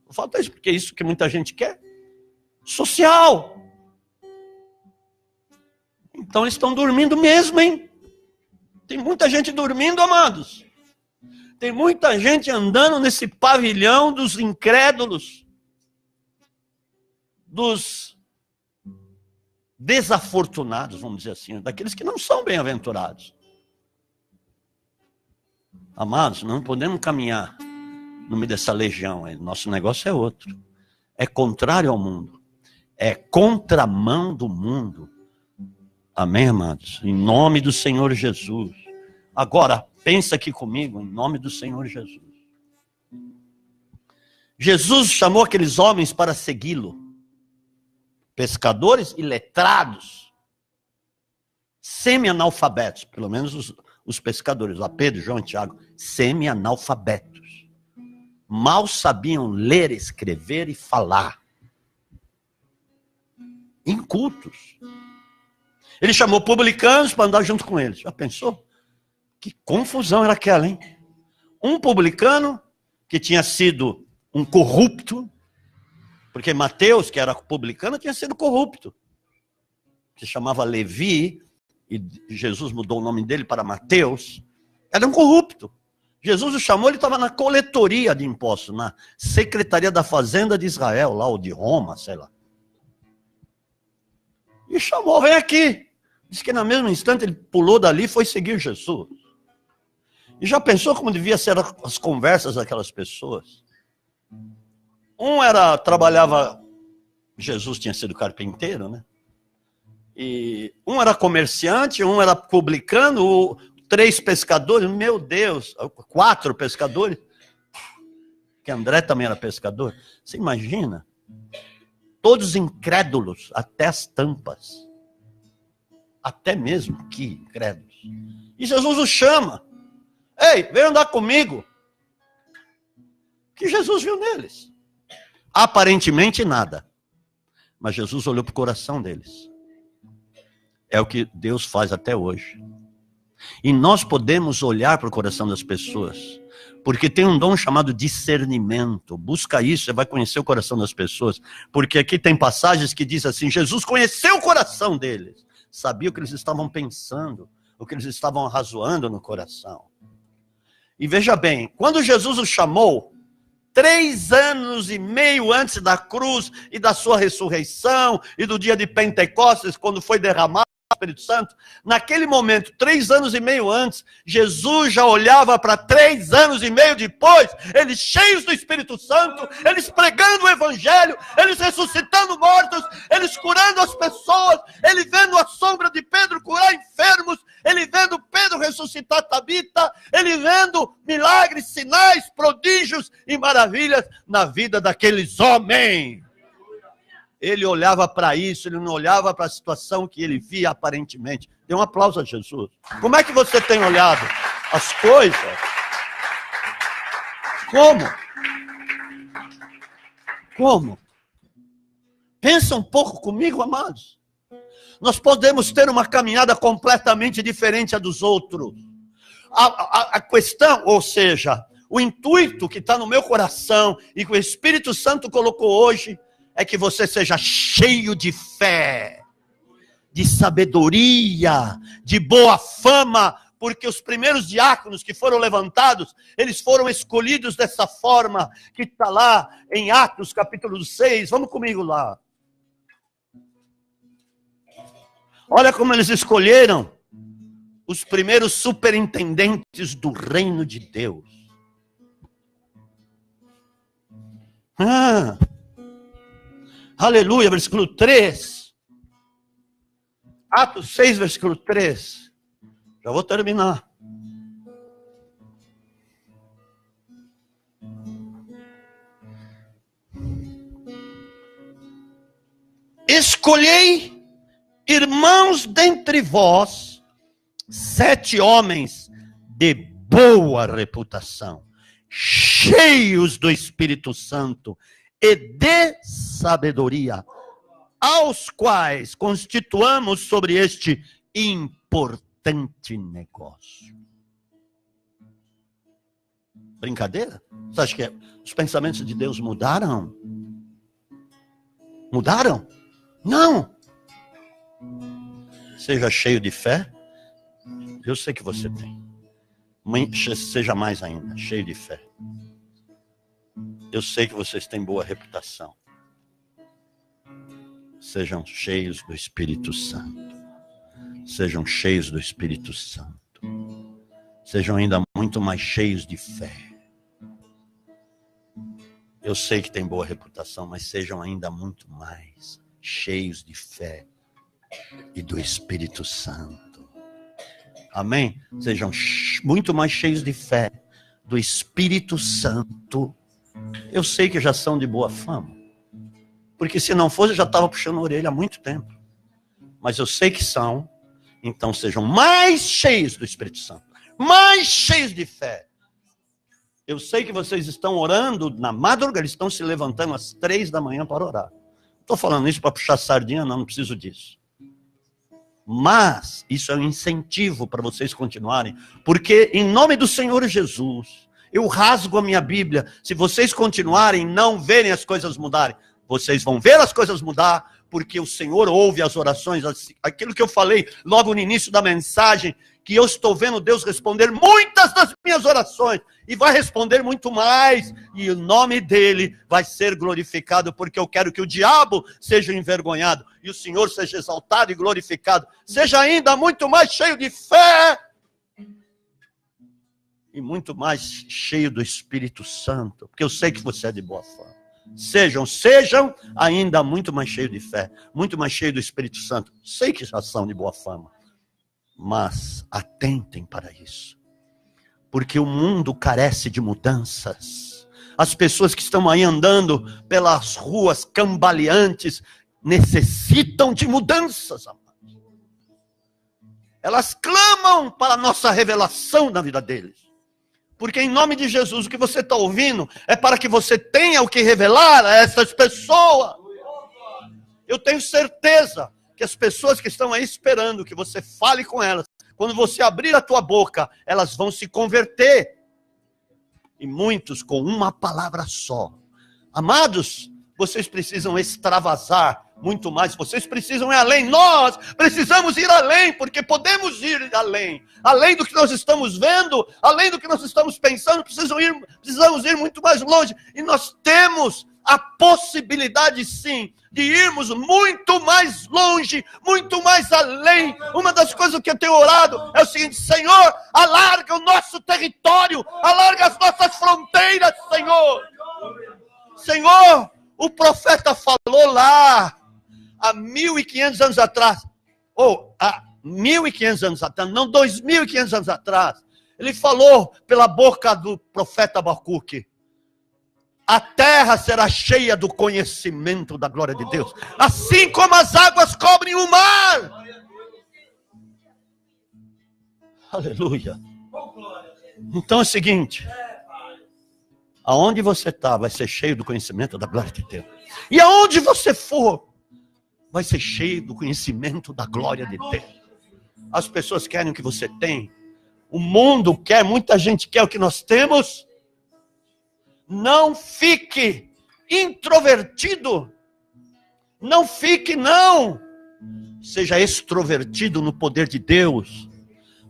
S1: Só falta isso, porque é isso que muita gente quer. Social. Então eles estão dormindo mesmo, hein? Tem muita gente dormindo, amados. Tem muita gente andando nesse pavilhão dos incrédulos, dos desafortunados, vamos dizer assim, daqueles que não são bem-aventurados. Amados, não podemos caminhar no meio dessa legião. Nosso negócio é outro. É contrário ao mundo. É contramão do mundo. Amém, amados? Em nome do Senhor Jesus. Agora, pensa aqui comigo, em nome do Senhor Jesus. Jesus chamou aqueles homens para segui-lo. Pescadores e letrados. Semi-analfabetos, pelo menos os pescadores, lá Pedro, João e Tiago, semi-analfabetos. Mal sabiam ler, escrever e falar. Incultos. Ele chamou publicanos para andar junto com eles. Já pensou? Que confusão era aquela, hein? Um publicano que tinha sido um corrupto, porque Mateus, que era publicano, tinha sido corrupto. Se chamava Levi, e Jesus mudou o nome dele para Mateus. Era um corrupto. Jesus o chamou, ele estava na coletoria de impostos, na Secretaria da Fazenda de Israel, lá, ou de Roma, sei lá. E chamou, vem aqui. Diz que na mesma instante ele pulou dali e foi seguir Jesus. E já pensou como devia ser as conversas daquelas pessoas? Trabalhava, Jesus tinha sido carpinteiro, né? E um era comerciante, um era publicano, 3 pescadores, meu Deus, 4 pescadores, que André também era pescador. Você imagina? Todos incrédulos, até as tampas. Até mesmo que incrédulos. E Jesus os chama. Ei, vem andar comigo. O que Jesus viu neles? Aparentemente nada. Mas Jesus olhou para o coração deles. É o que Deus faz até hoje. E nós podemos olhar para o coração das pessoas. Porque tem um dom chamado discernimento. Busca isso, você vai conhecer o coração das pessoas. Porque aqui tem passagens que diz assim, Jesus conheceu o coração deles. Sabia o que eles estavam pensando, o que eles estavam arrazoando no coração. E veja bem, quando Jesus os chamou, 3 anos e meio antes da cruz e da sua ressurreição, e do dia de Pentecostes, quando foi derramado o Espírito Santo, naquele momento, 3 anos e meio antes, Jesus já olhava para 3 anos e meio depois, eles cheios do Espírito Santo, eles pregando o Evangelho, eles ressuscitando mortos, eles curando as pessoas, ele vendo a sombra de Pedro curar enfermos, ele vendo Pedro ressuscitar Tabita, ele vendo milagres, sinais, prodígios e maravilhas na vida daqueles homens. Ele olhava para isso, ele não olhava para a situação que ele via aparentemente. Dê um aplauso a Jesus. Como é que você tem olhado as coisas? Como? Pensa um pouco comigo, amados. Nós podemos ter uma caminhada completamente diferente a dos outros. A questão, ou seja, o intuito que está no meu coração e que o Espírito Santo colocou hoje, é que você seja cheio de fé, de sabedoria, de boa fama, porque os primeiros diáconos que foram levantados, eles foram escolhidos dessa forma, que está lá em Atos capítulo 6, vamos comigo lá. Olha como eles escolheram os primeiros superintendentes do reino de Deus. Aleluia, versículo 3. Atos 6, versículo 3. Já vou terminar. escolhei irmãos dentre vós, 7 homens de boa reputação, cheios do Espírito Santo e de sabedoria, aos quais constituamos sobre este importante negócio. Brincadeira? Você acha que os pensamentos de Deus mudaram? Mudaram? Não! Seja cheio de fé. Eu sei que você tem. Seja mais ainda, cheio de fé. Eu sei que vocês têm boa reputação. Sejam cheios do Espírito Santo. Sejam cheios do Espírito Santo. Sejam ainda muito mais cheios de fé. Eu sei que tem boa reputação, mas sejam ainda muito mais cheios de fé e do Espírito Santo. Amém? Sejam muito mais cheios de fé, do Espírito Santo. Eu sei que já são de boa fama. Porque se não fosse, eu já estava puxando a orelha há muito tempo. Mas eu sei que são. Então sejam mais cheios do Espírito Santo. Mais cheios de fé. Eu sei que vocês estão orando na madrugada. Eles estão se levantando às 3 da manhã para orar. Não estou falando isso para puxar sardinha, não preciso disso. Mas isso é um incentivo para vocês continuarem. Porque em nome do Senhor Jesus, eu rasgo a minha Bíblia. Se vocês continuarem, não verem as coisas mudarem. Vocês vão ver as coisas mudar, porque o Senhor ouve as orações. Aquilo que eu falei logo no início da mensagem, que eu estou vendo Deus responder muitas das minhas orações, e vai responder muito mais, e o nome dele vai ser glorificado, porque eu quero que o diabo seja envergonhado, e o Senhor seja exaltado e glorificado, seja ainda muito mais cheio de fé, e muito mais cheio do Espírito Santo, porque eu sei que você é de boa fama. Sejam ainda muito mais cheios de fé, muito mais cheios do Espírito Santo. Sei que já são de boa fama, mas atentem para isso, porque o mundo carece de mudanças. As pessoas que estão aí andando pelas ruas cambaleantes necessitam de mudanças, amados. Elas clamam para a nossa revelação na vida deles. Porque em nome de Jesus, o que você está ouvindo é para que você tenha o que revelar a essas pessoas. Eu tenho certeza que as pessoas que estão aí esperando que você fale com elas, quando você abrir a tua boca, elas vão se converter. E muitos com uma palavra só. Amados, vocês precisam extravasar muito mais, vocês precisam ir além, nós precisamos ir além, porque podemos ir além, além do que nós estamos vendo, além do que nós estamos pensando, precisamos ir muito mais longe, e nós temos a possibilidade sim, de irmos muito mais longe, muito mais além. Uma das coisas que eu tenho orado é o seguinte: Senhor, alarga o nosso território, alarga as nossas fronteiras, Senhor. Senhor, o profeta falou lá, há 1.500 anos atrás, ou há 1.500 anos atrás, não 2.500 anos atrás, ele falou pela boca do profeta Abacuque: a terra será cheia do conhecimento da glória de Deus, assim como as águas cobrem o mar. Aleluia. Então é o seguinte: aonde você está, vai ser cheio do conhecimento da glória de Deus. E aonde você for, vai ser cheio do conhecimento da glória de Deus. As pessoas querem o que você tem. O mundo quer, muita gente quer o que nós temos. Não fique introvertido. Não fique, não. Seja extrovertido no poder de Deus.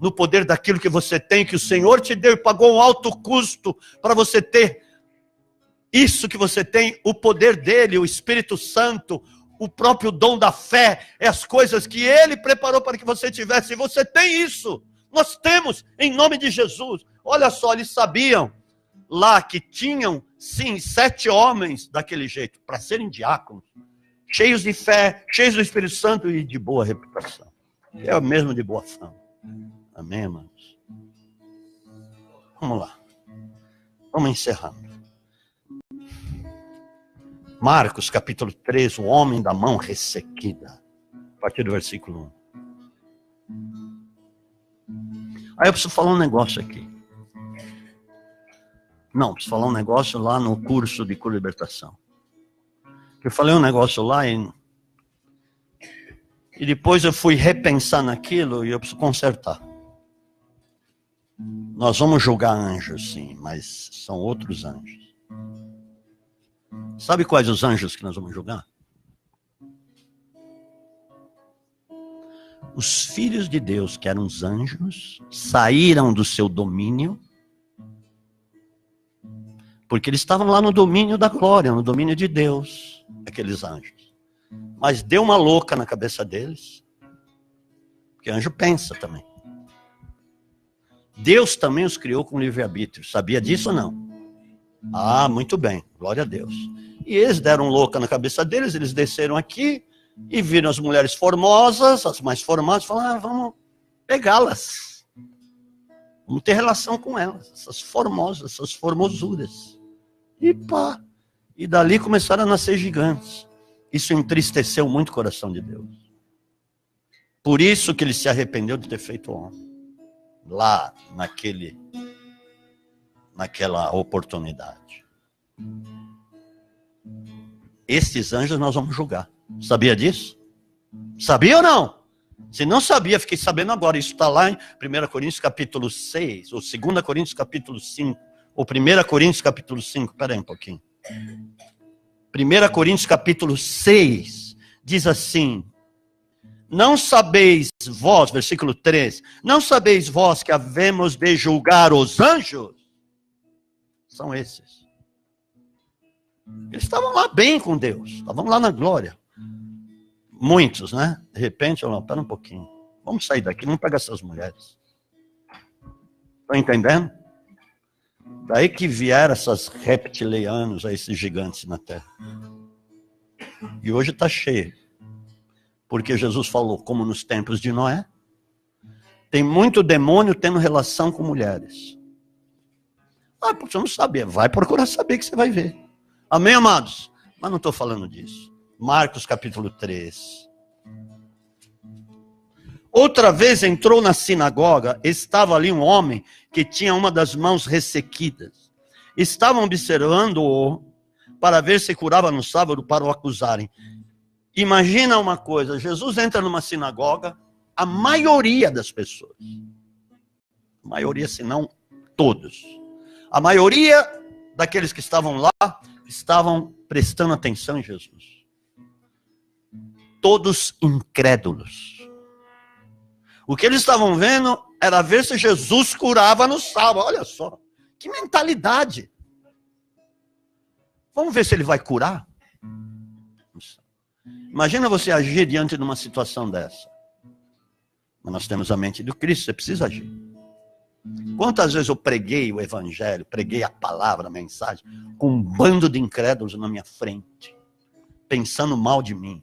S1: No poder daquilo que você tem, que o Senhor te deu e pagou um alto custo para você ter. Isso que você tem, o poder dele, o Espírito Santo, o próprio dom da fé, é as coisas que ele preparou para que você tivesse. E você tem isso. Nós temos, em nome de Jesus. Olha só, eles sabiam lá que tinham, sim, 7 homens daquele jeito, para serem diáconos, cheios de fé, cheios do Espírito Santo e de boa reputação. É o mesmo de boa fama. Amém, irmãos? Vamos lá. Vamos encerrando. Marcos, capítulo 3, o homem da mão ressequida. A partir do versículo 1. Aí eu preciso falar um negócio aqui. Não, preciso falar um negócio lá no curso de cura e libertação. Eu falei um negócio lá e depois eu fui repensar naquilo e eu preciso consertar. Nós vamos julgar anjos, sim, mas são outros anjos. Sabe quais os anjos que nós vamos julgar? Os filhos de Deus, que eram os anjos, saíram do seu domínio, porque eles estavam lá no domínio da glória, no domínio de Deus, aqueles anjos. Mas deu uma louca na cabeça deles, porque anjo pensa também. Deus também os criou com livre-arbítrio. Sabia disso ou não? Ah, muito bem, glória a Deus. E eles deram louca na cabeça deles, eles desceram aqui e viram as mulheres formosas, as mais formosas, falaram, vamos pegá-las. Vamos ter relação com elas, essas formosas, essas formosuras. E pá, e dali começaram a nascer gigantes. Isso entristeceu muito o coração de Deus. Por isso que ele se arrependeu de ter feito homem. Lá, naquela oportunidade. Esses anjos nós vamos julgar. Sabia disso? Sabia ou não? Se não sabia, fiquei sabendo agora. Isso está lá em 1 Coríntios capítulo 6, ou 2 Coríntios capítulo 5, ou 1 Coríntios capítulo 5. Espera aí um pouquinho. 1 Coríntios capítulo 6 diz assim: não sabeis vós, versículo 3, não sabeis vós que havemos de julgar os anjos? São esses. Eles estavam lá bem com Deus, estavam lá na glória. Muitos, né? De repente, olha, espera um pouquinho. Vamos sair daqui, vamos pegar essas mulheres. Estão entendendo? Daí que vieram essas reptilianos, esses gigantes na terra. E hoje está cheio. Porque Jesus falou, como nos tempos de Noé, tem muito demônio tendo relação com mulheres. Ah, porque você não sabia. Vai procurar saber que você vai ver. Amém, amados? Mas não estou falando disso. Marcos capítulo 3. Outra vez entrou na sinagoga, estava ali um homem que tinha uma das mãos ressequidas. Estavam observando-o para ver se curava no sábado para o acusarem. Imagina uma coisa, Jesus entra numa sinagoga, a maioria das pessoas, a maioria se não todos, a maioria daqueles que estavam lá, estavam prestando atenção em Jesus. Todos incrédulos. O que eles estavam vendo era ver se Jesus curava no sábado. Olha só, que mentalidade. Vamos ver se ele vai curar? Imagina você agir diante de uma situação dessa. Mas nós temos a mente do Cristo, você precisa agir. Quantas vezes eu preguei o evangelho, preguei a palavra, a mensagem, com um bando de incrédulos na minha frente, pensando mal de mim.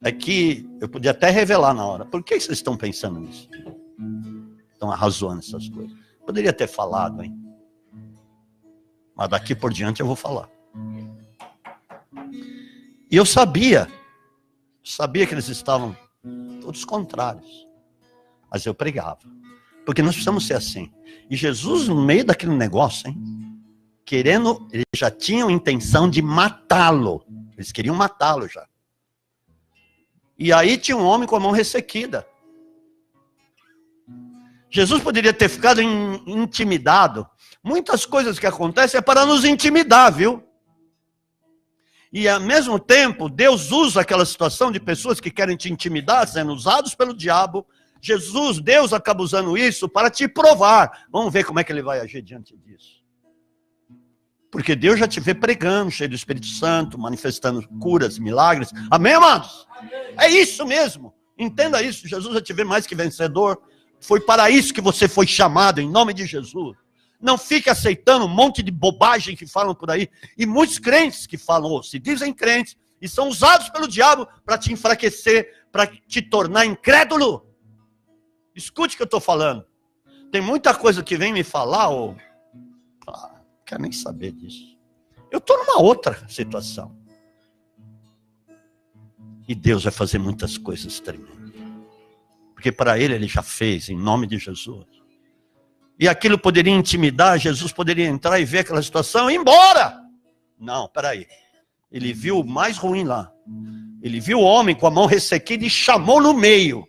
S1: É que eu podia até revelar na hora. Por que vocês estão pensando nisso? Estão arrazoando essas coisas. Poderia ter falado, hein? Mas daqui por diante eu vou falar. E eu sabia que eles estavam todos contrários. Mas eu pregava. Porque nós precisamos ser assim. E Jesus, no meio daquele negócio, hein? Querendo, eles já tinham intenção de matá-lo. Eles queriam matá-lo já. E aí tinha um homem com a mão ressequida. Jesus poderia ter ficado intimidado. Muitas coisas que acontecem é para nos intimidar, viu? E ao mesmo tempo, Deus usa aquela situação de pessoas que querem te intimidar, sendo usados pelo diabo. Deus acaba usando isso para te provar. Vamos ver como é que ele vai agir diante disso. Porque Deus já te vê pregando, cheio do Espírito Santo, manifestando curas, milagres. Amém, amados? Amém. É isso mesmo. Entenda isso. Jesus já te vê mais que vencedor. Foi para isso que você foi chamado, em nome de Jesus. Não fique aceitando um monte de bobagem que falam por aí. E muitos crentes que falam, ou se dizem crentes, e são usados pelo diabo para te enfraquecer, para te tornar incrédulo. Escute o que eu estou falando. Tem muita coisa que vem me falar, ou... não quero nem saber disso. Eu estou numa outra situação. E Deus vai fazer muitas coisas tremendas. Porque para ele já fez, em nome de Jesus. E aquilo poderia intimidar, Jesus poderia entrar e ver aquela situação e ir embora. Não, peraí. Ele viu o mais ruim lá. Ele viu o homem com a mão ressequida e chamou no meio.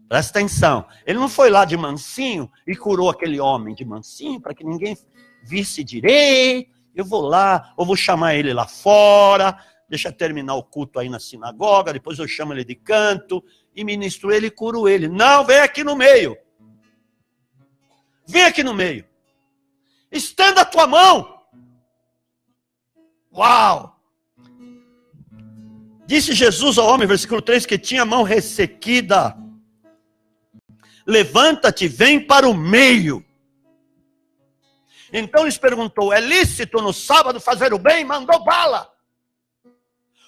S1: Presta atenção. Ele não foi lá de mansinho e curou aquele homem de mansinho para que ninguém visse direito. Eu vou lá, ou vou chamar ele lá fora, deixa terminar o culto aí na sinagoga, depois eu chamo ele de canto e ministro ele e curo ele. Não, vem aqui no meio. Vem aqui no meio. Estenda a tua mão. Uau! Disse Jesus ao homem, versículo 3, que tinha a mão ressequida. Levanta-te, vem para o meio. Então lhes perguntou, é lícito no sábado fazer o bem? Mandou bala.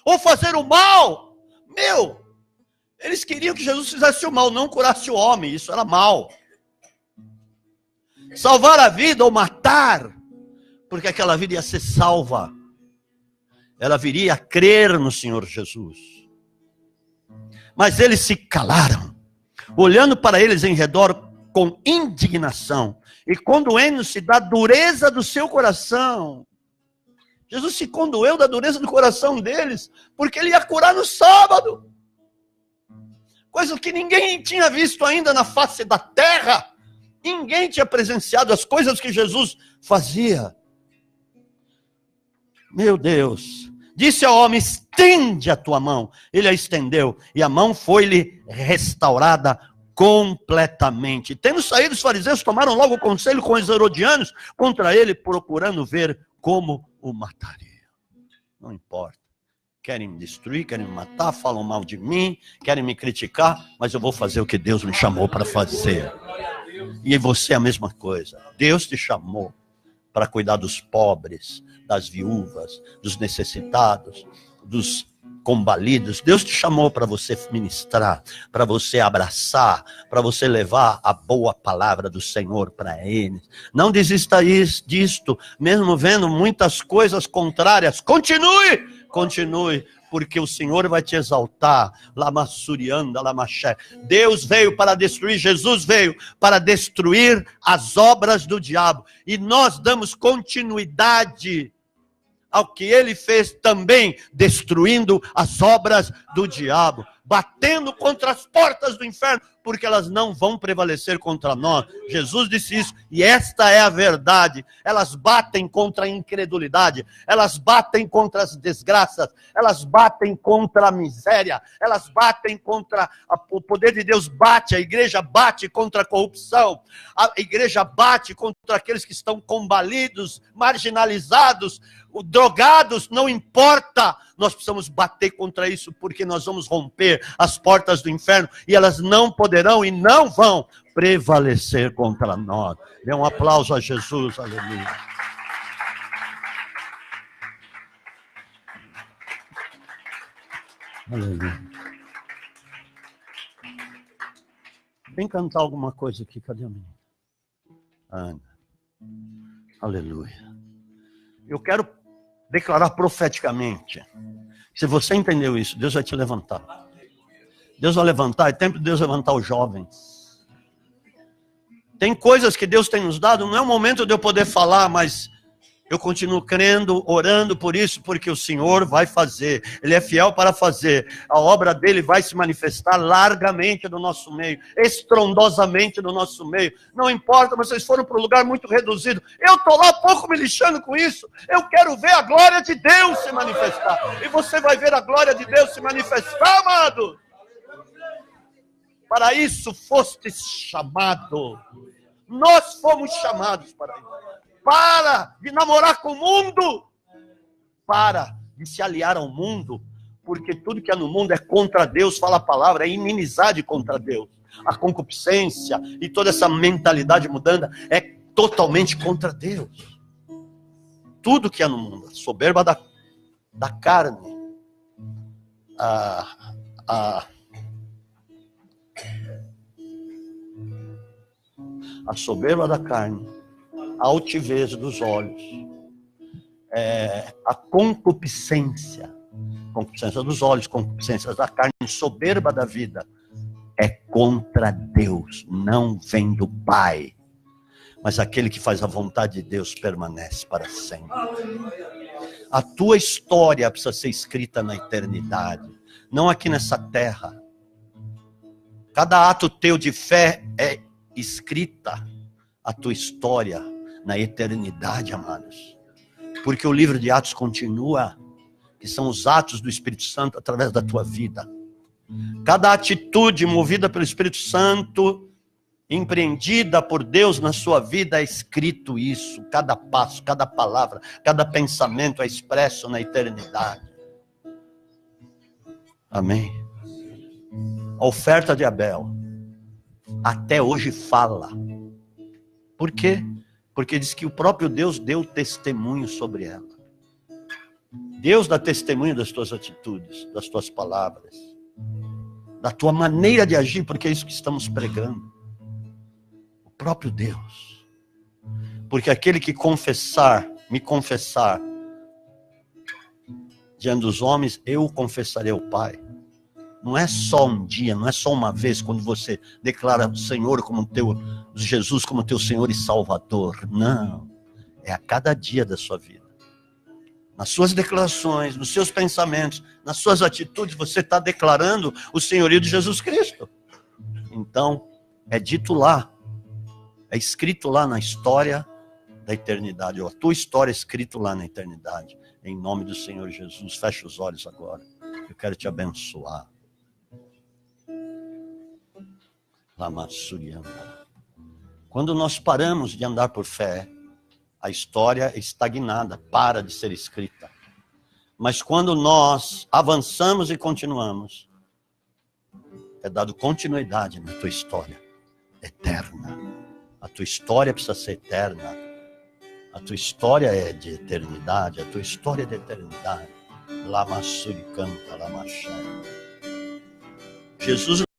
S1: Ou fazer o mal? Eles queriam que Jesus fizesse o mal, não curasse o homem, isso era mal. Salvar a vida ou matar, porque aquela vida ia ser salva. Ela viria a crer no Senhor Jesus. Mas eles se calaram, olhando para eles em redor com indignação, e condoendo-se da dureza do seu coração. Jesus se condoeu da dureza do coração deles, porque ele ia curar no sábado. Coisa que ninguém tinha visto ainda na face da terra. Ninguém tinha presenciado as coisas que Jesus fazia. Meu Deus. Disse ao homem, estende a tua mão. Ele a estendeu, e a mão foi-lhe restaurada completamente. Tendo saído, os fariseus tomaram logo conselho com os herodianos contra ele, procurando ver como o matariam. Não importa. Querem me destruir, querem me matar, falam mal de mim, querem me criticar, mas eu vou fazer o que Deus me chamou para fazer. E você é a mesma coisa. Deus te chamou para cuidar dos pobres, das viúvas, dos necessitados, dos combalidos. Deus te chamou para você ministrar, para você abraçar, para você levar a boa palavra do Senhor para eles. Não desista disto, mesmo vendo muitas coisas contrárias. Continue, porque o Senhor vai te exaltar. Lamassurianda, lamaché. Deus veio para destruir, Jesus veio para destruir as obras do diabo. E nós damos continuidade ao que ele fez também, destruindo as obras do diabo, batendo contra as portas do inferno, porque elas não vão prevalecer contra nós. Jesus disse isso, e esta é a verdade. Elas batem contra a incredulidade, elas batem contra as desgraças, elas batem contra a miséria, elas batem contra o poder de Deus, a igreja bate contra a corrupção, a igreja bate contra aqueles que estão combalidos, marginalizados, drogados, não importa, nós precisamos bater contra isso, porque nós vamos romper as portas do inferno, e elas não poderão e não vão prevalecer contra nós. Dê um aplauso a Jesus, aleluia. Aleluia. Vem cantar alguma coisa aqui, cadê a menina? Ana. Aleluia. Eu quero declarar profeticamente. Se você entendeu isso, Deus vai te levantar. Deus vai levantar, é tempo de Deus levantar os jovens. Tem coisas que Deus tem nos dado, não é o momento de eu poder falar, mas eu continuo crendo, orando por isso, porque o Senhor vai fazer. Ele é fiel para fazer. A obra dele vai se manifestar largamente no nosso meio, estrondosamente no nosso meio. Não importa, vocês foram para um lugar muito reduzido. Eu estou lá pouco me lixando com isso. Eu quero ver a glória de Deus se manifestar. E você vai ver a glória de Deus se manifestar, amado. Para isso fostes chamado. Nós fomos chamados para isso. Para de namorar com o mundo. Para de se aliar ao mundo. Porque tudo que é no mundo é contra Deus, fala a palavra, é inimizade contra Deus. A concupiscência e toda essa mentalidade mudando é totalmente contra Deus. Tudo que é no mundo, a soberba da carne, a soberba da carne, a altivez dos olhos, a concupiscência dos olhos, concupiscência da carne, soberba da vida, é contra Deus, não vem do Pai. Mas aquele que faz a vontade de Deus permanece para sempre. A tua história precisa ser escrita na eternidade, não aqui nessa terra. Cada ato teu de fé é escrita a tua história na eternidade, amados. Porque o livro de Atos continua, que são os atos do Espírito Santo através da tua vida. Cada atitude movida pelo Espírito Santo, empreendida por Deus na sua vida, é escrito isso. Cada passo, cada palavra, cada pensamento é expresso na eternidade. Amém. A oferta de Abel até hoje fala. Por quê? Porque diz que o próprio Deus deu testemunho sobre ela. Deus dá testemunho das tuas atitudes, das tuas palavras, da tua maneira de agir, porque é isso que estamos pregando. O próprio Deus. Porque aquele que me confessar diante dos homens, eu confessarei ao Pai. Não é só um dia, não é só uma vez, quando você declara o Senhor como Jesus como teu Senhor e Salvador. Não. É a cada dia da sua vida. Nas suas declarações, nos seus pensamentos, nas suas atitudes, você está declarando o senhorio de Jesus Cristo. Então, é dito lá, é escrito lá na história da eternidade. Ou a tua história é escrito lá na eternidade. Em nome do Senhor Jesus. Fecha os olhos agora. Eu quero te abençoar. Quando nós paramos de andar por fé, a história é estagnada, para de ser escrita. Mas quando nós avançamos e continuamos, é dado continuidade na tua história eterna. A tua história precisa ser eterna. A tua história é de eternidade. A tua história é de eternidade. Lama Suri canta, Lama Shai. Jesus